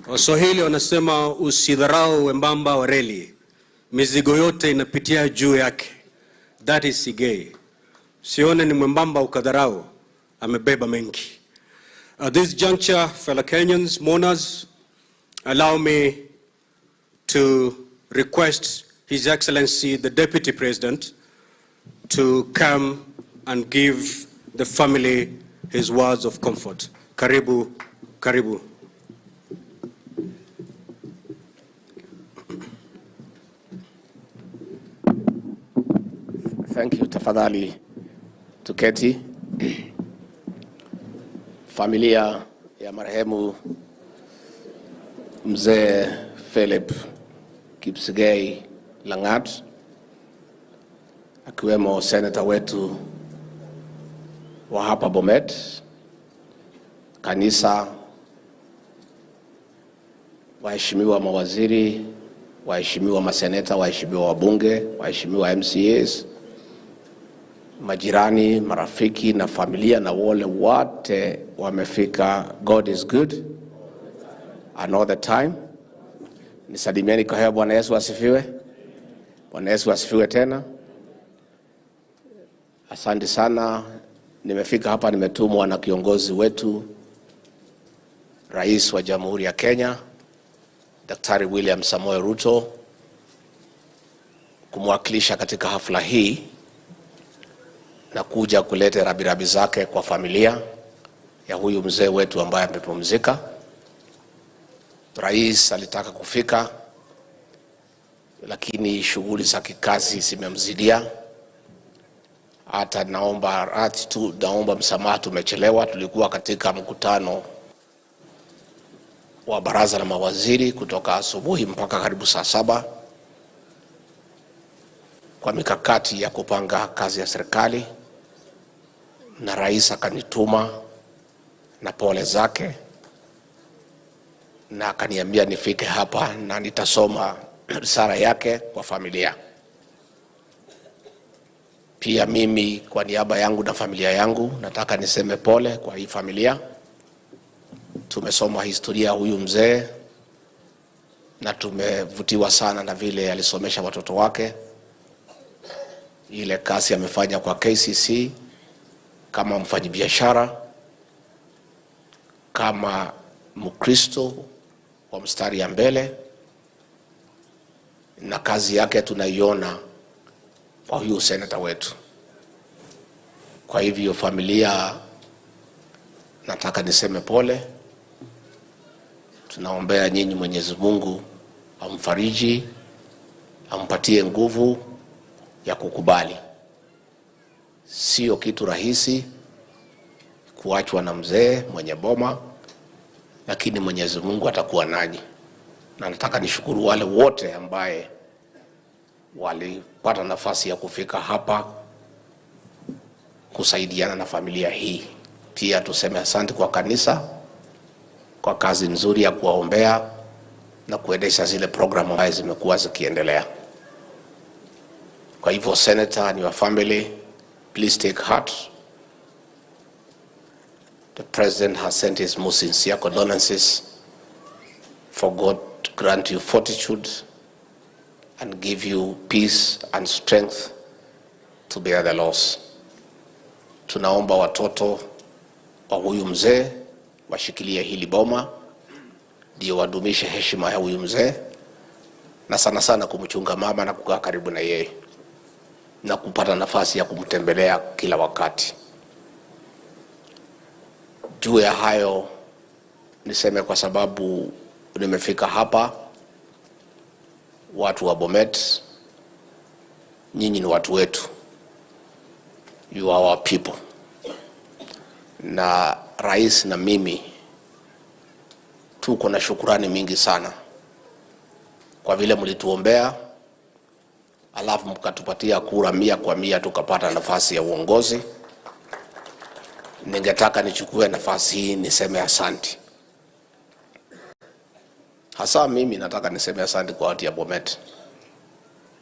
Waswahili wanasema usidharau wembamba wa reli, mizigo yote inapitia juu yake. That is Sigei's. Sione ni mwembamba ukadharau, amebeba mengi. At this juncture, fellow Kenyans, mourners, allow me to request His Excellency the Deputy President to come and give the family his words of comfort. Karibu, karibu. Thank you. Tafadhali tuketi. Familia ya marehemu Mzee Philip Sigei's Langat, akiwemo senator wetu wa hapa Bomet, kanisa, waheshimiwa mawaziri, waheshimiwa maseneta, waheshimiwa wabunge, waheshimiwa MCAs, majirani, marafiki na familia na wale wote wamefika. God is good and all the time. Nisalimieni kwa hewa. Bwana Yesu asifiwe. Bwana Yesu asifiwe tena. Asante sana. Nimefika hapa, nimetumwa na kiongozi wetu, Rais wa Jamhuri ya Kenya, Daktari William Samoei Ruto, kumwakilisha katika hafla hii na kuja kuleta rabirabi zake kwa familia ya huyu mzee wetu ambaye amepumzika. Rais alitaka kufika, lakini shughuli za kikazi zimemzidia. Hata naomba msamaha, tumechelewa. Tulikuwa katika mkutano wa baraza la mawaziri kutoka asubuhi mpaka karibu saa 7 kwa mikakati ya kupanga kazi ya serikali, na rais akanituma na pole zake na akaniambia nifike hapa na nitasoma risala yake kwa familia. Pia mimi kwa niaba yangu na familia yangu nataka niseme pole kwa hii familia. Tumesoma historia huyu mzee na tumevutiwa sana na vile alisomesha watoto wake, ile kazi amefanya kwa KCC kama mfanyabiashara, kama Mkristo wa mstari ya mbele, na kazi yake tunaiona kwa huyu senator wetu. Kwa hivyo familia, nataka niseme pole. Tunaombea nyinyi Mwenyezi Mungu amfariji, ampatie nguvu ya kukubali. Sio kitu rahisi kuachwa na mzee mwenye boma, lakini Mwenyezi Mungu atakuwa nanyi. Na nataka nishukuru wale wote ambaye walipata nafasi ya kufika hapa kusaidiana na familia hii. Pia tuseme asante kwa kanisa kwa kazi nzuri ya kuwaombea na kuendesha zile programu ambazo zimekuwa zikiendelea. Kwa hivyo, Senator and your family, please take heart. The President has sent his most sincere condolences. For God to grant you fortitude and give you peace and strength to bear the loss. Tunaomba watoto wa huyu mzee washikilie hili boma, ndio wadumishe heshima ya huyu mzee, na sana sana kumchunga mama na kukaa karibu na yeye na kupata nafasi ya kumtembelea kila wakati. Juu ya hayo niseme, kwa sababu nimefika hapa, watu wa Bomet, nyinyi ni watu wetu. You are our people. Na rais na mimi tuko na shukrani mingi sana kwa vile mlituombea, alafu mkatupatia kura 100% tukapata nafasi ya uongozi. Ningetaka nichukue nafasi hii niseme asante. Hasa mimi nataka niseme asante kwa watu ya Bomet.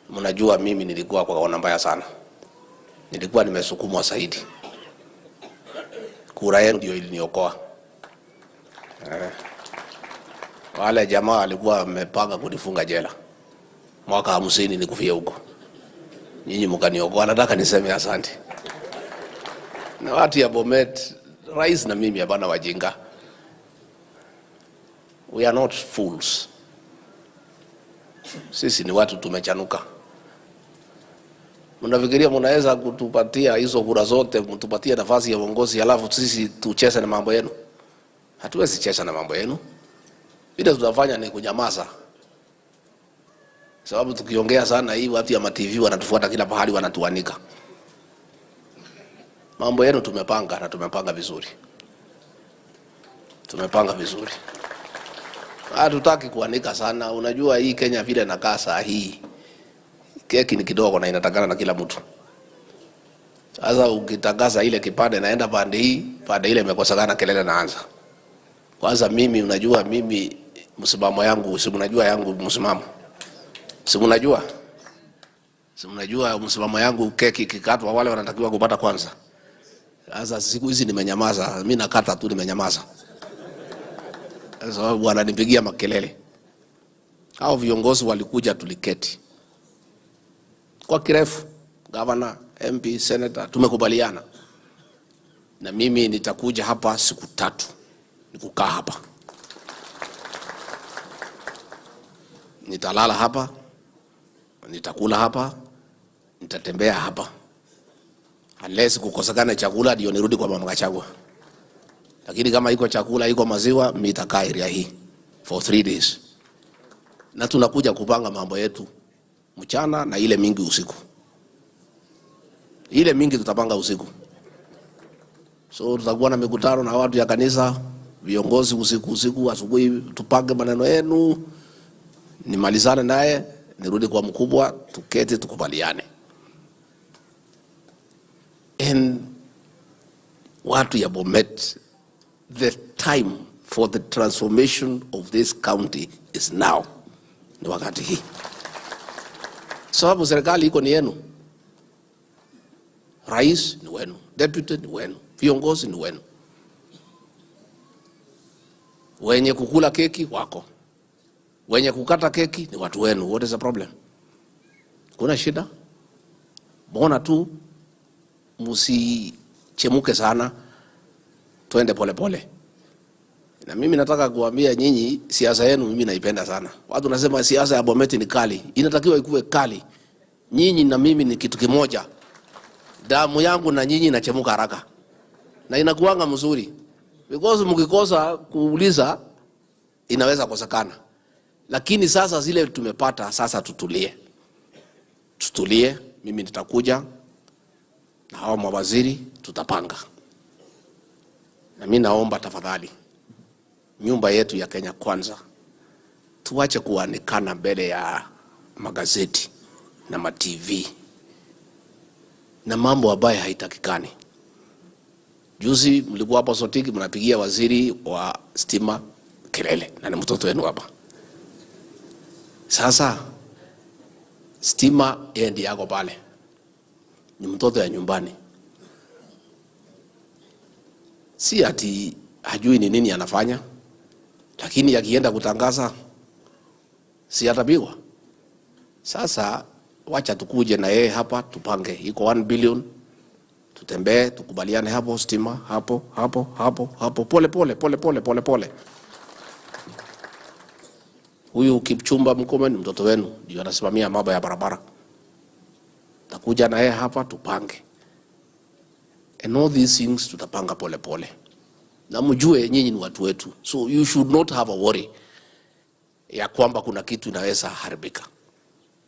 Mnajua mimi nilikuwa kwa kona mbaya sana. Nilikuwa nimesukumwa zaidi. Kura yenu ndio iliniokoa. Wale jamaa walikuwa wamepanga kunifunga jela. Mwaka 50 nikufia huko. Nyinyi mkaniokoa, nataka niseme asante. Na watu ya Bomet, rais na mimi hapana wajinga. We are not fools. Sisi ni watu tumechanuka. Mnafikiria mnaweza kutupatia hizo kura zote, mtupatie nafasi ya uongozi, alafu sisi tucheze na mambo yenu? Hatuwezi cheza na mambo yenu. Bila tutafanya ni kunyamaza. Sababu tukiongea sana hii watu ya ma-TV wanatufuata kila pahali, wanatuanika. Mambo yenu tumepanga, na tumepanga vizuri. Tumepanga vizuri. Hatutaki kuanika sana. Unajua hii Kenya vile inakaa saa hii, keki ni kidogo na inatakana na kila mtu. Sasa ukitangaza ile kipande naenda pande hii, pande ile imekosekana, kelele naanza. Kwanza mimi, unajua mimi msimamo yangu, si mnajua yangu msimamo. Si mnajua? Si mnajua msimamo yangu, keki kikatwa wale wanatakiwa kupata kwanza. Sasa siku hizi nimenyamaza, mimi nakata tu, nimenyamaza. Sababu wananipigia makelele. Hao viongozi walikuja, tuliketi kwa kirefu, governor, MP, senator, tumekubaliana. Na mimi nitakuja hapa siku 3 nikukaa hapa. Nitalala hapa, nitakula hapa, nitatembea hapa. Unless kukosekana chakula ndio nirudi kwa mama Gachagua. Lakini kama iko chakula, iko maziwa, mimi nitakaa area hii for 3 days. Na tunakuja kupanga mambo yetu mchana na ile mingi usiku. Ile mingi tutapanga usiku. So tutakuwa na mikutano na watu ya kanisa, viongozi usiku, asubuhi tupange maneno yenu. Nimalizane naye, nirudi kwa mkubwa, tuketi tukubaliane. And watu ya Bomet, the time for the transformation of this county is now. Ni wakati hii. Sababu serikali iko ni yenu. Rais ni wenu, deputy ni wenu, viongozi ni wenu. Wenye kukula keki wako. Wenye kukata keki ni watu wenu. What is the problem? Kuna shida? Mbona tu msichemuke sana, tuende pole pole. Na mimi nataka kuambia nyinyi, siasa yenu mimi naipenda sana. Watu nasema siasa ya Bomet ni kali. Inatakiwa ikuwe kali. Nyinyi na mimi ni kitu kimoja. Damu yangu na nyinyi inachemuka haraka. Na inakuanga mzuri. Because mkikosa kuuliza inaweza kosekana. Lakini sasa zile tumepata, sasa tutulie. Tutulie, mimi nitakuja na hao mawaziri tutapanga. Na mimi naomba tafadhali, nyumba yetu ya Kenya kwanza, tuache kuanikana mbele ya magazeti na ma-TV na mambo ambayo haitakikani. Juzi mlikuwa hapa Sotiki, mnapigia waziri wa stima kelele, na ni mtoto wenu hapa. Sasa stima ndiye yako pale, ni mtoto ya nyumbani, si ati hajui ni nini anafanya, lakini akienda kutangaza si atapigwa. Sasa wacha tukuje na yeye hapa tupange, iko 1 billion, tutembee tukubaliane hapo, stima hapo pole. Huyu Kipchumba Murkomen mtoto wenu ndio anasimamia mambo ya barabara, takuja na yeye hapa tupange, and all these things tutapanga pole. Na mjue nyinyi ni watu wetu, so you should not have a worry ya kwamba kuna kitu inaweza haribika.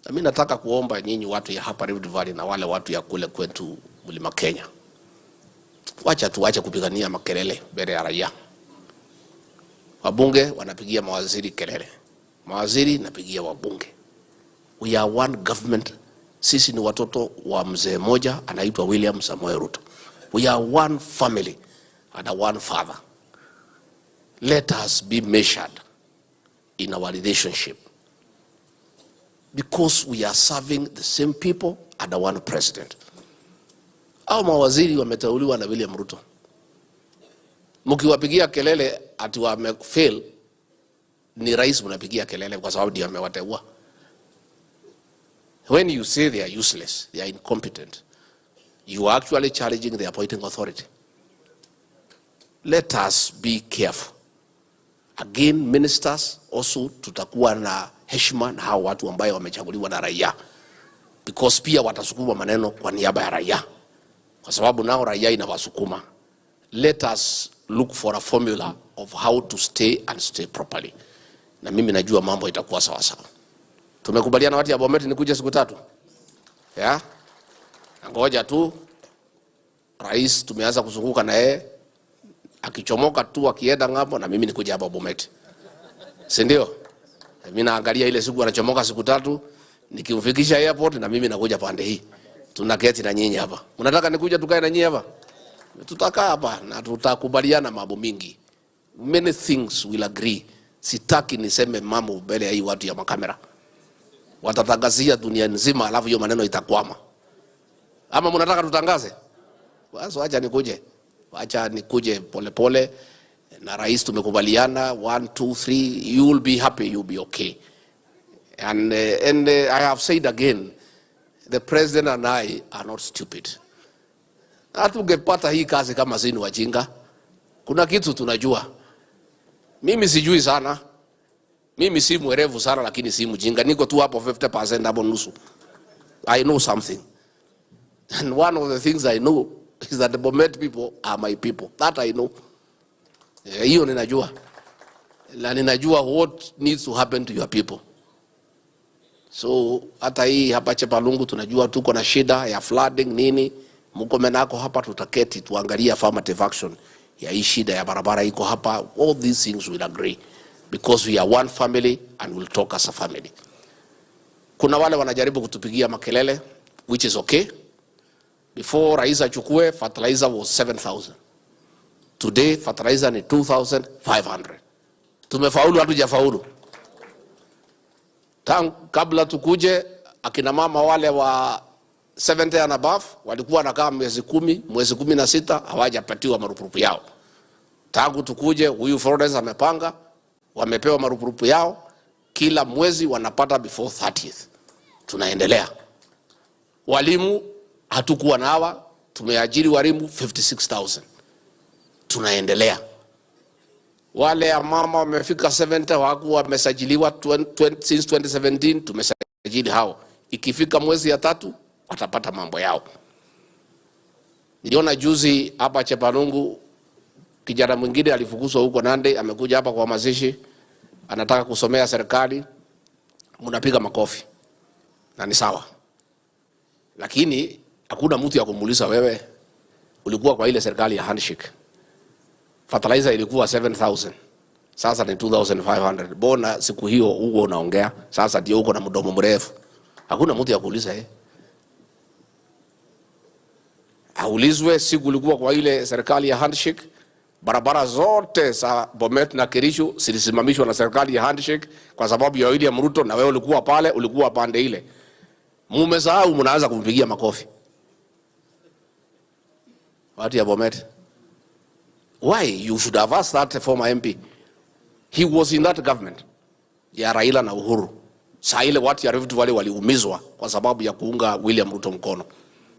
Na mimi nataka kuomba nyinyi watu ya hapa Rift Valley na wale watu ya kule kwetu Mlima Kenya, tuache kupigania makelele mbele ya raia. Wabunge wanapigia mawaziri kelele, mawaziri napigia wabunge. We are one government. Sisi ni watoto wa mzee moja anaitwa William Samoei Ruto. We are one family and a one father. Let us be measured in our relationship, because we are serving the same people and one president. Au mawaziri wameteuliwa na William Ruto, mkiwapigia kelele ati wamefail, ni rais mnapigia kelele kwa sababu ndiye amewateua. When you say they are useless, they are incompetent, you are actually challenging the appointing authority. Let us be careful. Again, ministers also tutakuwa na heshima na hao watu ambao wamechaguliwa na raia, because pia watasukuma maneno kwa niaba ya raia, kwa sababu nao raia inawasukuma. Let us look for a formula of how to stay and stay properly. Na mimi najua mambo itakuwa sawa sawa. Tumekubaliana watu ya Bomet nikuje siku 3. Ya? Ngoja tu rais tumeanza kuzunguka na yeye, akichomoka tu akienda ngapo na mimi nikuja hapa Bomet. Si ndio? Mimi naangalia ile siku anachomoka siku 3, nikimfikisha airport na mimi nakuja pande hii. Tunaketi na nyinyi hapa. Mnataka nikuja tukae na nyinyi hapa? Tutakaa hapa na tutakubaliana mambo mingi. Many things will agree. Sitaki niseme mambo mbele ya hii watu ya makamera. Watatangazia dunia nzima alafu hiyo maneno itakwama. Ama mnataka tutangaze? Basi acha nikuje. Acha nikuje pole na rais tumekubaliana 1 2 3, you will be happy, you will be okay. And I have said again, the president and I are not stupid. Hatungepata hii kazi kama zini wajinga. Kuna kitu tunajua. Mimi sijui sana. Mimi si mwerevu sana, lakini si mjinga. Niko tu hapo 50% hapo nusu. I know something. And one of the things I know is that the Bomet people are my people. That I know. Hiyo ninajua. Na ninajua what needs to happen to your people. So hata hii hapa Chepalungu tunajua tuko na shida ya flooding nini. Murkomen ako hapa, tutaketi tuangalie affirmative action ya hii shida ya barabara iko hapa. All these things will agree, because we are one family and we'll talk as a family. Kuna wale wanajaribu kutupigia makelele, which is okay. Before rais achukue, fertilizer was 7,000. Today fertilizer ni 2,500. Tumefaulu hatujafaulu? Kabla tukuje, akina mama wale wa 70 and above walikuwa wanakaa mwezi 10, mwezi 16 hawajapatiwa marupurupu yao. Tangu tukuje, huyu Florence amepanga, wamepewa marupurupu yao, kila mwezi wanapata before 30th. Tunaendelea. Walimu hatukuwa na hawa, tumeajiri walimu 56,000. Tunaendelea. Wale ya mama wamefika 70 hawakuwa wamesajiliwa since 2017, tumesajili hao. Ikifika mwezi ya 3 watapata mambo yao. Niliona juzi hapa Chepalungu kijana mwingine alifukuzwa huko Nandi, amekuja hapa kwa mazishi, anataka kusomea serikali. Mnapiga makofi. Na ni sawa. Lakini hakuna mtu ya kumuuliza wewe ulikuwa kwa ile serikali ya handshake. Fertilizer ilikuwa 7,000. Sasa ni 2,500. Bona siku hiyo huko unaongea, sasa ndio uko na mdomo mrefu. Hakuna mtu ya kuuliza Aulizwe siku ulikuwa kwa ile serikali ya handshake, Barabara zote za Bomet na Kirishu zilisimamishwa na serikali ya handshake kwa sababu ya William Ruto, na wewe ulikuwa pale, ulikuwa pande ile. Mumesahau, mnaanza kumpigia makofi. Watu ya Bomet. Why? You should have asked that former MP. He was in that government ya Raila na Uhuru. Saa ile watu ya Rift Valley waliumizwa kwa sababu ya kuunga William Ruto mkono.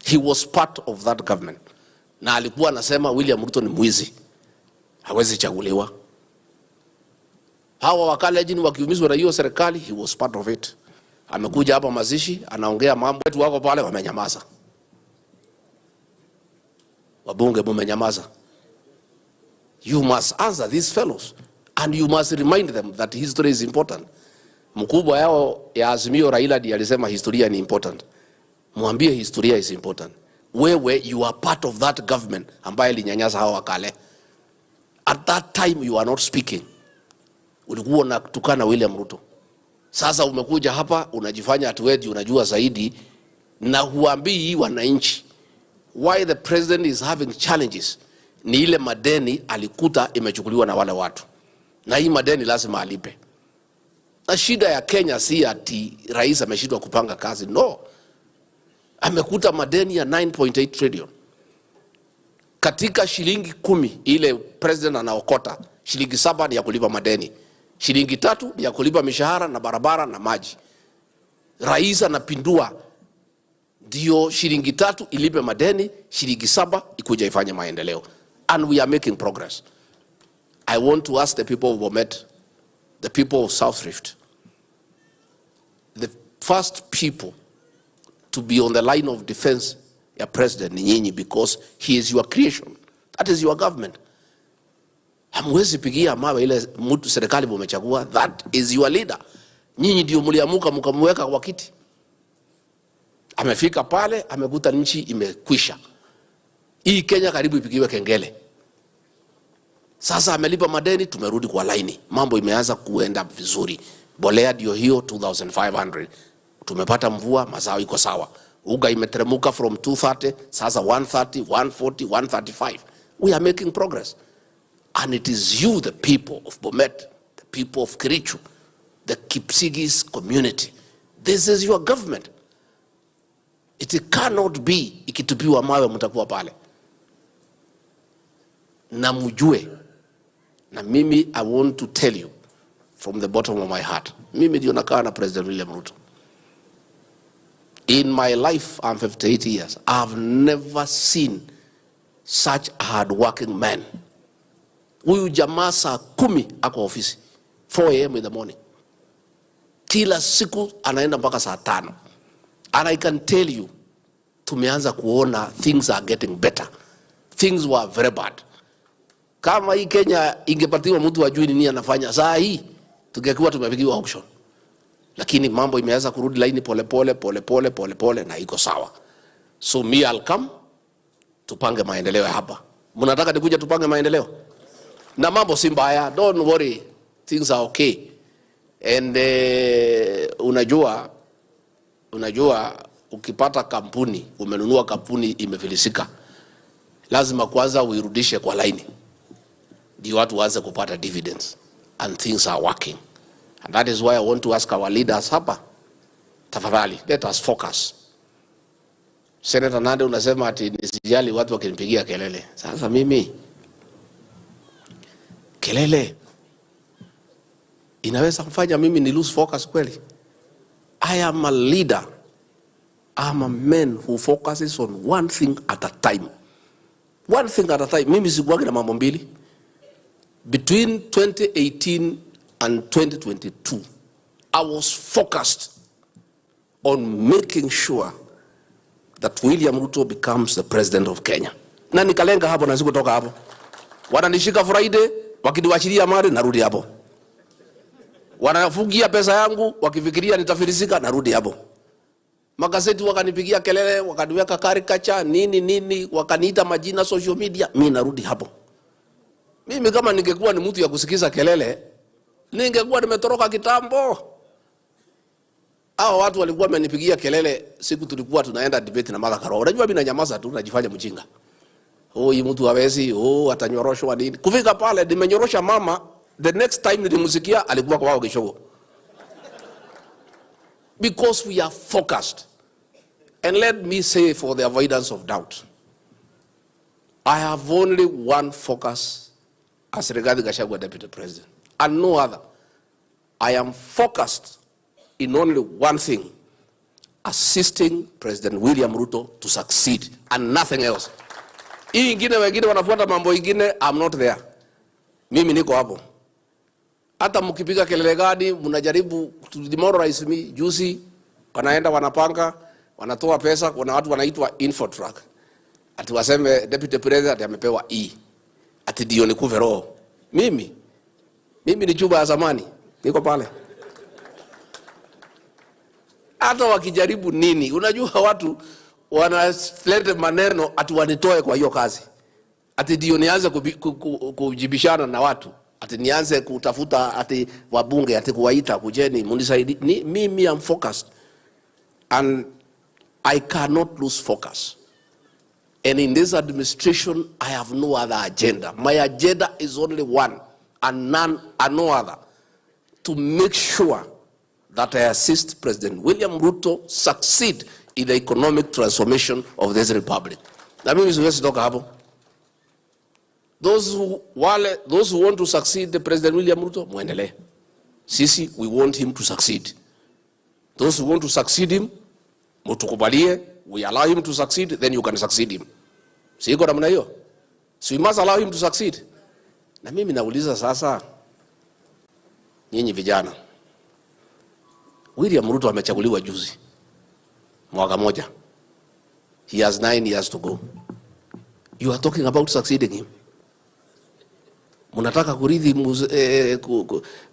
He was part of that government. Na alikuwa anasema William Ruto ni mwizi, hawezi chaguliwa. Hawa Wakalenjin wakiumizwa na hiyo serikali, he was part of it. Amekuja hapa mazishi, anaongea mambo, wetu wako pale wamenyamaza. Wabunge mumenyamaza. You must answer these fellows and you must remind them that history is important. Mkubwa yao ya Azimio Raila ndiye alisema historia ni important. Mwambie historia is important. Wewe, you are part of that government ambaye ilinyanyasa hawa Wakale. At that time you are not speaking. Ulikuwa unatukana William Ruto. Sasa umekuja hapa unajifanya atuwedi unajua zaidi na huambii wananchi. Why the president is having challenges ni ile madeni alikuta imechukuliwa na wale watu. Na hii madeni lazima alipe. Na shida ya Kenya si ati rais ameshindwa kupanga kazi. No. Amekuta madeni ya 9.8 trillion. Katika shilingi 10 ile president anaokota, shilingi 7 ni ya kulipa madeni. Shilingi 3 ni ya kulipa mishahara na barabara na maji. Rais anapindua ndio shilingi 3 ilipe madeni, shilingi 7 ikuja ifanye maendeleo. And we are making progress. I want to ask the people of Bomet, the people of South Rift, the first people to be on the line of defense ya president ni nyinyi, because he is your creation. That is your government. Hamwezi pigia mawe ile mtu serikali mmechagua. That is your leader. Nyinyi ndio mliamuka mkamweka kwa kiti. Amefika pale, amekuta nchi imekwisha. Hii Kenya karibu ipigiwe kengele. Sasa amelipa madeni, tumerudi kwa laini. Mambo imeanza kuenda vizuri. Bolea ndio hiyo 2500. Tumepata mvua, mazao iko sawa. Uga imeteremuka from 230, sasa 130, 140, 135. We are making progress. And it is you, the people of Bomet, the people of Kericho, the Sigei'S community. This is your government. It cannot be ikitupiwa mawe mtakuwa pale. Na mjue, na mimi I want to tell you from the bottom of my heart, mimi ndio nakaa na President William Ruto. In my life, I'm 58 years, I've never seen such a hard-working man. Huyu jamaa saa 10 ako ofisi, 4 a.m. in the morning. Kila siku anaenda mpaka saa 5. And I can tell you, tumeanza kuona things are getting better. Things were very bad. Kama hii Kenya ingepatiwa mtu ajui nini anafanya, saa hii tungekuwa tumepigiwa auction. Lakini mambo imeanza kurudi laini pole na iko sawa. So me I'll come, tupange maendeleo hapa. Mnataka nikuja tupange maendeleo? Na mambo si mbaya, don't worry, things are okay. And unajua ukipata kampuni, umenunua kampuni imefilisika, lazima kwanza uirudishe kwa laini ndio watu waanze kupata dividends, and things are working. And that is why I want to ask our leaders hapa, tafadhali let us focus. Senator Nande unasema ati nisijali watu wakinipigia kelele. Sasa mimi kelele inaweza kufanya mimi ni lose focus kweli? I am a leader. I'm a man who focuses on one thing at a time. One thing at a time. Mimi sikuwagi na mambo mbili. Between 2018 and 2022, I was focused on making sure that William Ruto becomes the president of Kenya. Na nikalenga hapo na sikutoka hapo. Wananishika Friday, wakiniwachilia mali narudi hapo. Wanafungia pesa yangu, wakifikiria nitafilisika narudi hapo. Magazeti wakanipigia kelele, wakaniweka caricature, nini, wakaniita majina social media, mimi narudi hapo. Mimi kama ningekuwa ni mtu ya kusikiza kelele, ningekuwa nimetoroka kitambo. Hao watu walikuwa wamenipigia kelele siku tulikuwa tunaenda debate na Martha Karua. Unajua mimi nanyamaza tu, najifanya mjinga. hii mtu hawezi, atanyoroshwa nini. Kufika pale nimenyorosha mama, the next time nilimsikia alikuwa kwa Gachagua. Because we are focused. And let me say, for the avoidance of doubt, I have only one focus as regards Gachagua Deputy President, and no other. I am focused in only one thing: assisting President William Ruto to succeed, and nothing else. Hii ingine wengine wanafuata mambo ingine, I'm not there. Mimi niko hapo. Hata mkipiga kelele gani, mnajaribu to demoralize me. Juzi wanaenda wanapanga, wanatoa pesa, kuna watu wanaitwa Infotrack. Ati waseme Deputy President amepewa ati ndio nikuve roho. Mimi ni chuba ya zamani, niko pale. Hata wakijaribu nini, unajua watu wanaleta maneno ati wanitoe kwa hiyo kazi. Ati ndio nianze kujibishana na watu. Ati nianze kutafuta ati wabunge, ati kuwaita kujeni munisaidie. Mimi am focused, and I cannot lose focus. And in this administration, I have no other agenda. My agenda is only one, and no other: to make sure that I assist President William Ruto succeed in the economic transformation of this republic. Na mimi siwezi toka hapo. Those who want to succeed the President William Ruto, muendelee. Sisi, we want him to succeed. Those who want to succeed him, mutukubalie, we allow him to succeed, then you can succeed him. Siko namna hiyo. So we must allow him to succeed. Na mimi nauliza sasa, nyinyi vijana, William Ruto amechaguliwa juzi, mwaka moja. He has 9 years to go. You are talking about succeeding him. Munataka kurithi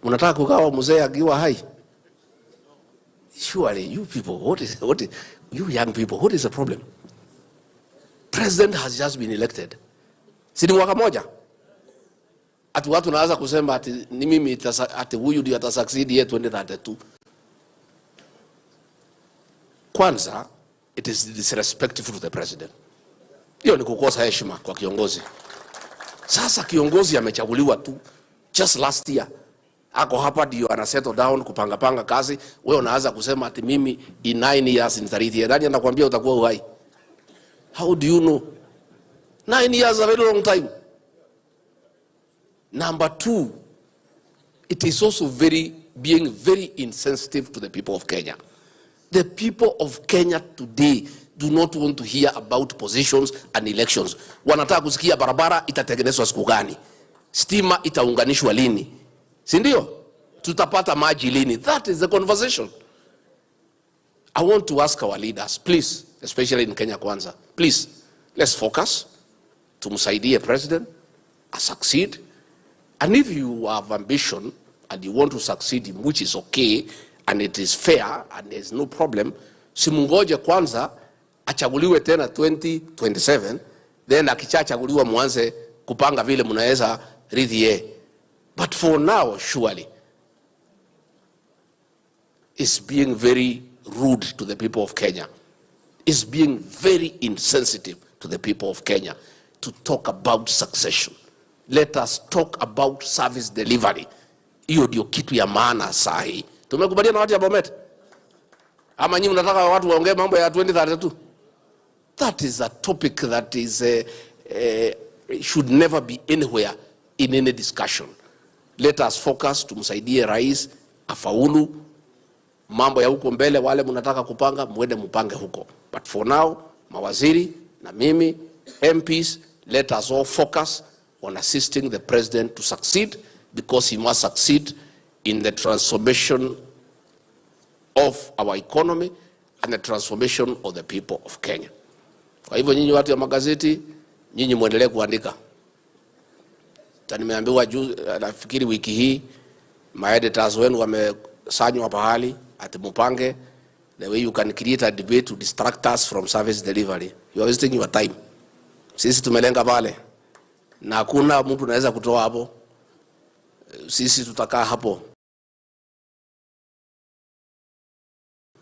munataka kugawa mzee akiwa hai. Surely you people, you young people, what is the problem? President has just been elected. Si ni mwaka moja. Ati watu naanza kusema ati ni mimi ati huyu ndio atasucceed yet 2032. Kwanza, it is disrespectful to the president. Hiyo ni kukosa heshima kwa kiongozi. Sasa kiongozi amechaguliwa tu just last year. Ako hapa ndio ana settle down kupanga kazi. Wewe unaanza kusema ati mimi in 9 years nitarithi. Nani anakuambia utakuwa uhai? How do you know? 9 years is a very long time. Number 2, it is also being very insensitive to the people of Kenya. The people of Kenya today do not want to hear about positions and elections. Wanataka kusikia barabara itatengenezwa siku gani, stima itaunganishwa lini, si ndio? Tutapata maji lini? That is the conversation. I want to ask our leaders, please, especially in Kenya Kwanza, please, let's focus. Tumsaidie president succeed. And if you have ambition and you want to succeed him, which is okay and it is fair and there's no problem, simungoje kwanza achaguliwe tena 2027, then akichachaguliwa mwanze kupanga vile mnaweza rithi ye. But for now, surely, it's being very rude to the people of Kenya. It's being very insensitive to the people of Kenya to talk about succession. Let us talk about service delivery. Hiyo ndio kitu ya maana sahi. Tumekubaliana na watu ya Bomet? Ama nyinyi mnataka watu waongee mambo ya 2032? That is a topic that is should never be anywhere in any discussion. Let us focus, tumsaidie rais afaulu. Mambo ya huko mbele, wale mnataka kupanga mwende mpange huko. But for now, mawaziri na mimi, MPs, let us all focus on assisting the president to succeed, because he must succeed in the transformation of our economy and the transformation of the people of Kenya. Kwa hivyo nyinyi watu ya magazeti, nyinyi muendelee kuandika. Nimeambiwa juu, nafikiri wiki hii editors wenu wamesanywa pahali ati mupange the way you can create a debate to distract us from service delivery. You are wasting your time. Sisi tumelenga pale na hakuna mtu anaweza kutoa hapo. Sisi tutakaa hapo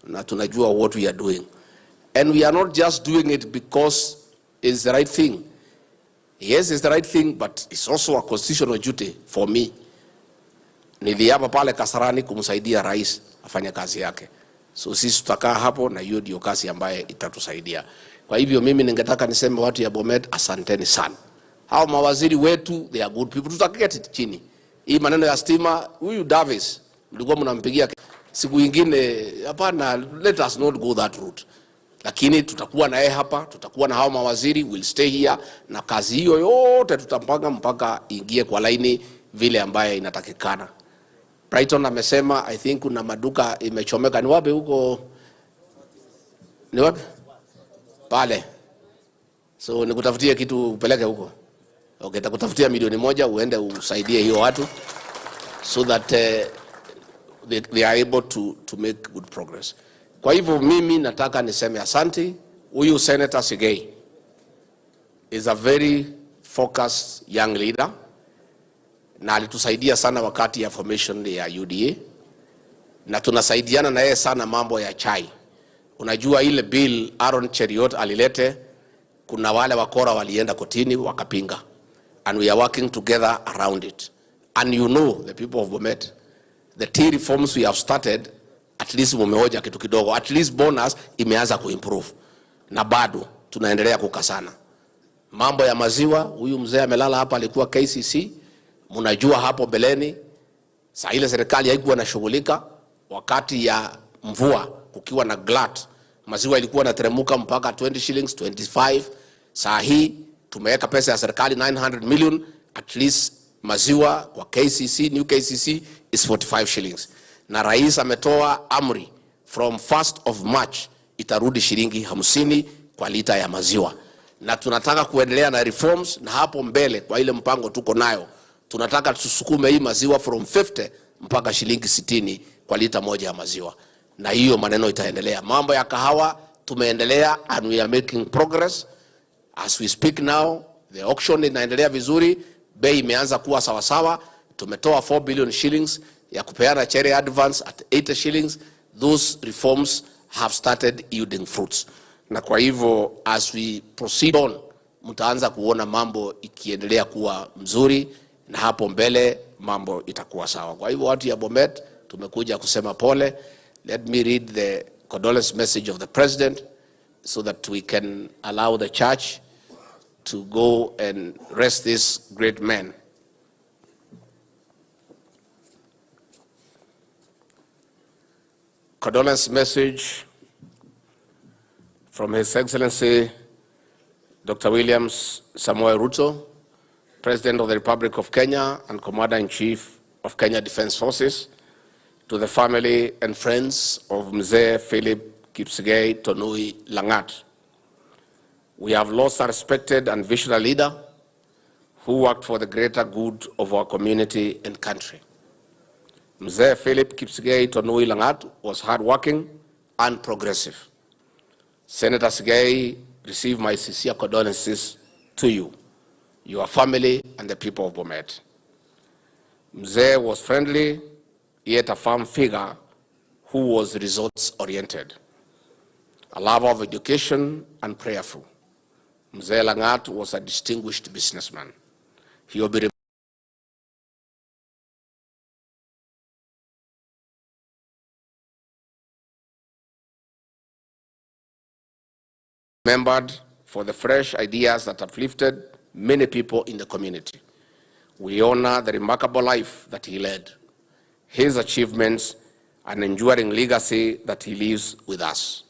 na tunajua what we are doing, and we are not just doing it because it's the right thing. Yes, it's the right thing, but it's also a constitutional duty for me. Niliapa pale Kasarani kumsaidia rais afanye kazi yake. So sisi tutakaa hapo na hiyo ndio kazi ambaye itatusaidia. Kwa hivyo mimi ningetaka niseme watu ya Bomet, asanteni sana. Hao mawaziri wetu, they are good people. Tutaketi chini. Hii maneno ya stima, huyu Davis mlikuwa mnampigia siku nyingine, hapana, let us not go that route. Lakini tutakuwa na yeye hapa, tutakuwa na hao mawaziri, will stay here, na kazi hiyo yote tutapanga mpaka ingie kwa laini vile ambaye inatakikana. Brighton amesema, I think kuna maduka imechomeka. Ni wapi huko? Ni wapi? Pale. So nikutafutie kitu upeleke huko. Okay, takutafutia milioni 1 uende usaidie hiyo watu so that they are able to make good progress. Kwa hivyo mimi nataka niseme asante. Huyu Senator Sigei's is a very focused young leader. Na alitusaidia sana wakati ya formation ya UDA. Na tunasaidiana na yeye sana mambo ya chai. Unajua ile bill Aaron Cheriot alilete, kuna wale wakora walienda kotini wakapinga. And we are working together around it. And you know, the people of Bomet, the tea reforms we have started, at least mumehoja kitu kidogo, at least bonus imeanza kuimprove. Na bado tunaendelea kukasana. Mambo ya maziwa, huyu mzee amelala hapa alikuwa KCC, mnajua hapo beleni, saa ile serikali haikuwa inashughulika, wakati ya mvua kukiwa na glut, maziwa ilikuwa inateremka mpaka 20 shillings, 25. Saa hii tumeweka pesa ya serikali 900 million, at least maziwa kwa KCC, new KCC is 45 shillings. Na rais ametoa amri from 1st of March itarudi shilingi 50 kwa lita ya maziwa. Na tunataka kuendelea na reforms, na hapo mbele kwa ile mpango tuko nayo, tunataka tusukume hii maziwa from 50 mpaka shilingi 60 kwa lita moja ya maziwa. Na hiyo maneno itaendelea. Mambo ya kahawa tumeendelea and we are making progress. As we speak now, the auction inaendelea vizuri, bei imeanza kuwa sawa sawa. Tumetoa 4 billion shillings ya kupeana cherry advance at 80 shillings. Those reforms have started yielding fruits. Na kwa hivyo as we proceed on, mtaanza kuona mambo ikiendelea kuwa mzuri, na hapo mbele mambo itakuwa sawa. Kwa hivyo watu ya Bomet tumekuja kusema pole. Let me read the condolence message of the president so that we can allow the church to go and rest this great man. Condolence message from His Excellency Dr. William Samoei Ruto, President of the Republic of Kenya and Commander-in-Chief of Kenya Defence Forces, to the family and friends of Mzee Philip Kipsigei Tonui Langat. We have lost a respected and visionary leader who worked for the greater good of our community and country. Mzee Philip Kipsigei Tonui Langat was hardworking and progressive. Senator Sigei's receive my sincere condolences to you, your family, and the people of Bomet. Mzee was friendly, yet a firm figure who was results-oriented, a lover of education and prayerful. Mzee Langat was a distinguished businessman. He will be remembered for the fresh ideas that uplifted many people in the community. We honor the remarkable life that he led, his achievements, and enduring legacy that he leaves with us.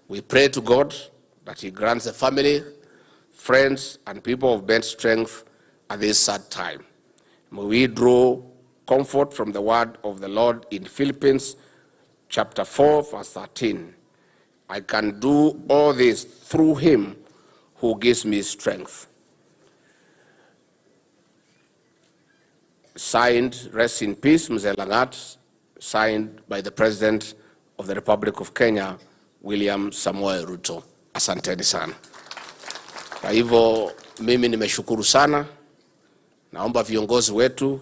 We pray to God that he grants the family, friends, and people of Bomet strength at this sad time. May we draw comfort from the word of the Lord in Philippians chapter 4, verse 13. I can do all this through him who gives me strength. Signed, rest in peace, Mzee Langat, signed by the President of the Republic of Kenya, William Samoei Ruto. Asanteni sana. Kwa hivyo mimi nimeshukuru sana. Naomba viongozi wetu,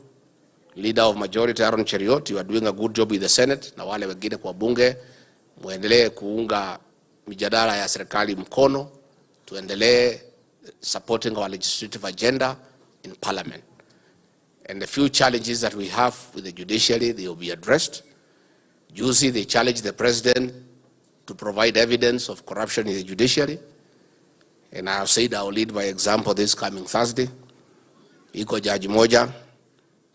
Leader of Majority Aaron Cheriot, you are doing a good job with the Senate, na wale wengine kwa bunge, muendelee kuunga mijadala ya serikali mkono, tuendelee supporting our legislative agenda in Parliament. And the few challenges that we have with the judiciary, they will be addressed. Juicy, they challenged the president to provide evidence of corruption in the judiciary. And I have said I will lead by example this coming Thursday. Iko jaji moja,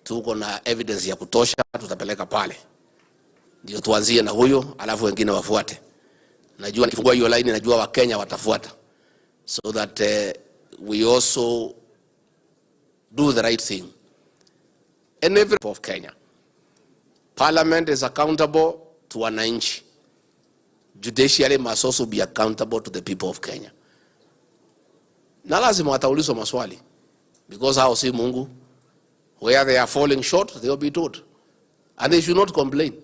tuko na evidence ya kutosha, tutapeleka pale. Ndio tuanzie na huyo, alafu wengine wafuate. Najua nikifungua hiyo line, najua Wakenya watafuata. So that we also do the right thing. And every of Kenya. Parliament is accountable to wananchi. Judiciary must also be accountable to the people of Kenya. Na lazima wataulizwa maswali. Because hao si Mungu. Where they are falling short, they will be told. And they should not complain.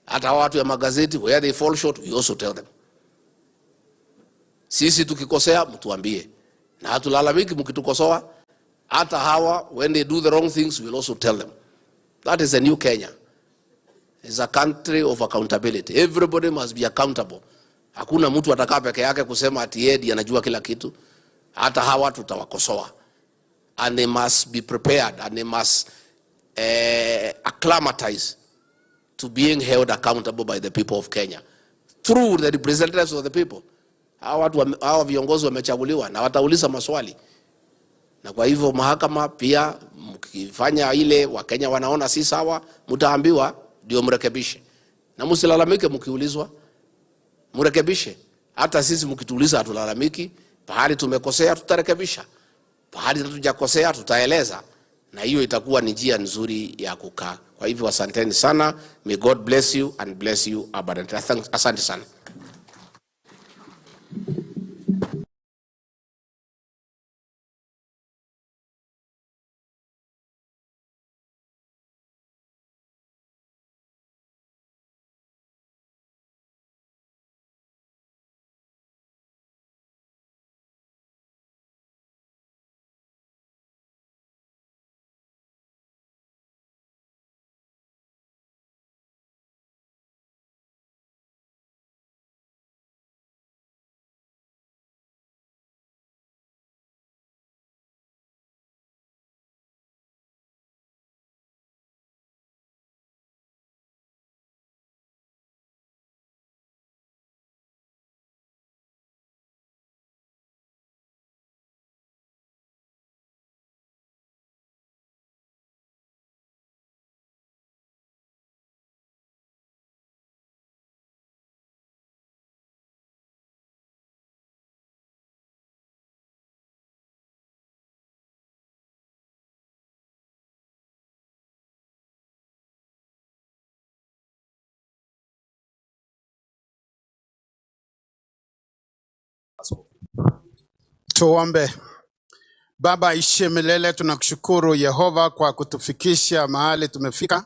Hata watu ya magazeti, where they fall short, we also tell them. Sisi tukikosea, mtuambie. Na hatulalamiki mkitukosoa. Hata hawa, when they do the wrong things, we'll also tell them. That is a new Kenya. It's a country of accountability. Everybody must be accountable. Hakuna mtu atakaa peke yake kusema ati yeye anajua kila kitu. Hata hawa tutawakosoa. And they must be prepared and they must acclimatize to being held accountable by the people of Kenya through the representatives of the people. Hawa viongozi wamechaguliwa na watauliza maswali. Na kwa hivyo mahakama pia mkifanya ile Wakenya wanaona si sawa, mtaambiwa ndio mrekebishe. Na msilalamike mkiulizwa, mrekebishe. Hata sisi mkituuliza hatulalamiki, pahali tumekosea tutarekebisha. Pahali hatujakosea tutaeleza. Na hiyo itakuwa ni njia nzuri ya kukaa. Kwa hivyo asanteni sana. May God bless you and bless you abundantly. Asante sana. Tuombe. Baba ishe milele, tunakushukuru Yehova kwa kutufikisha mahali tumefika.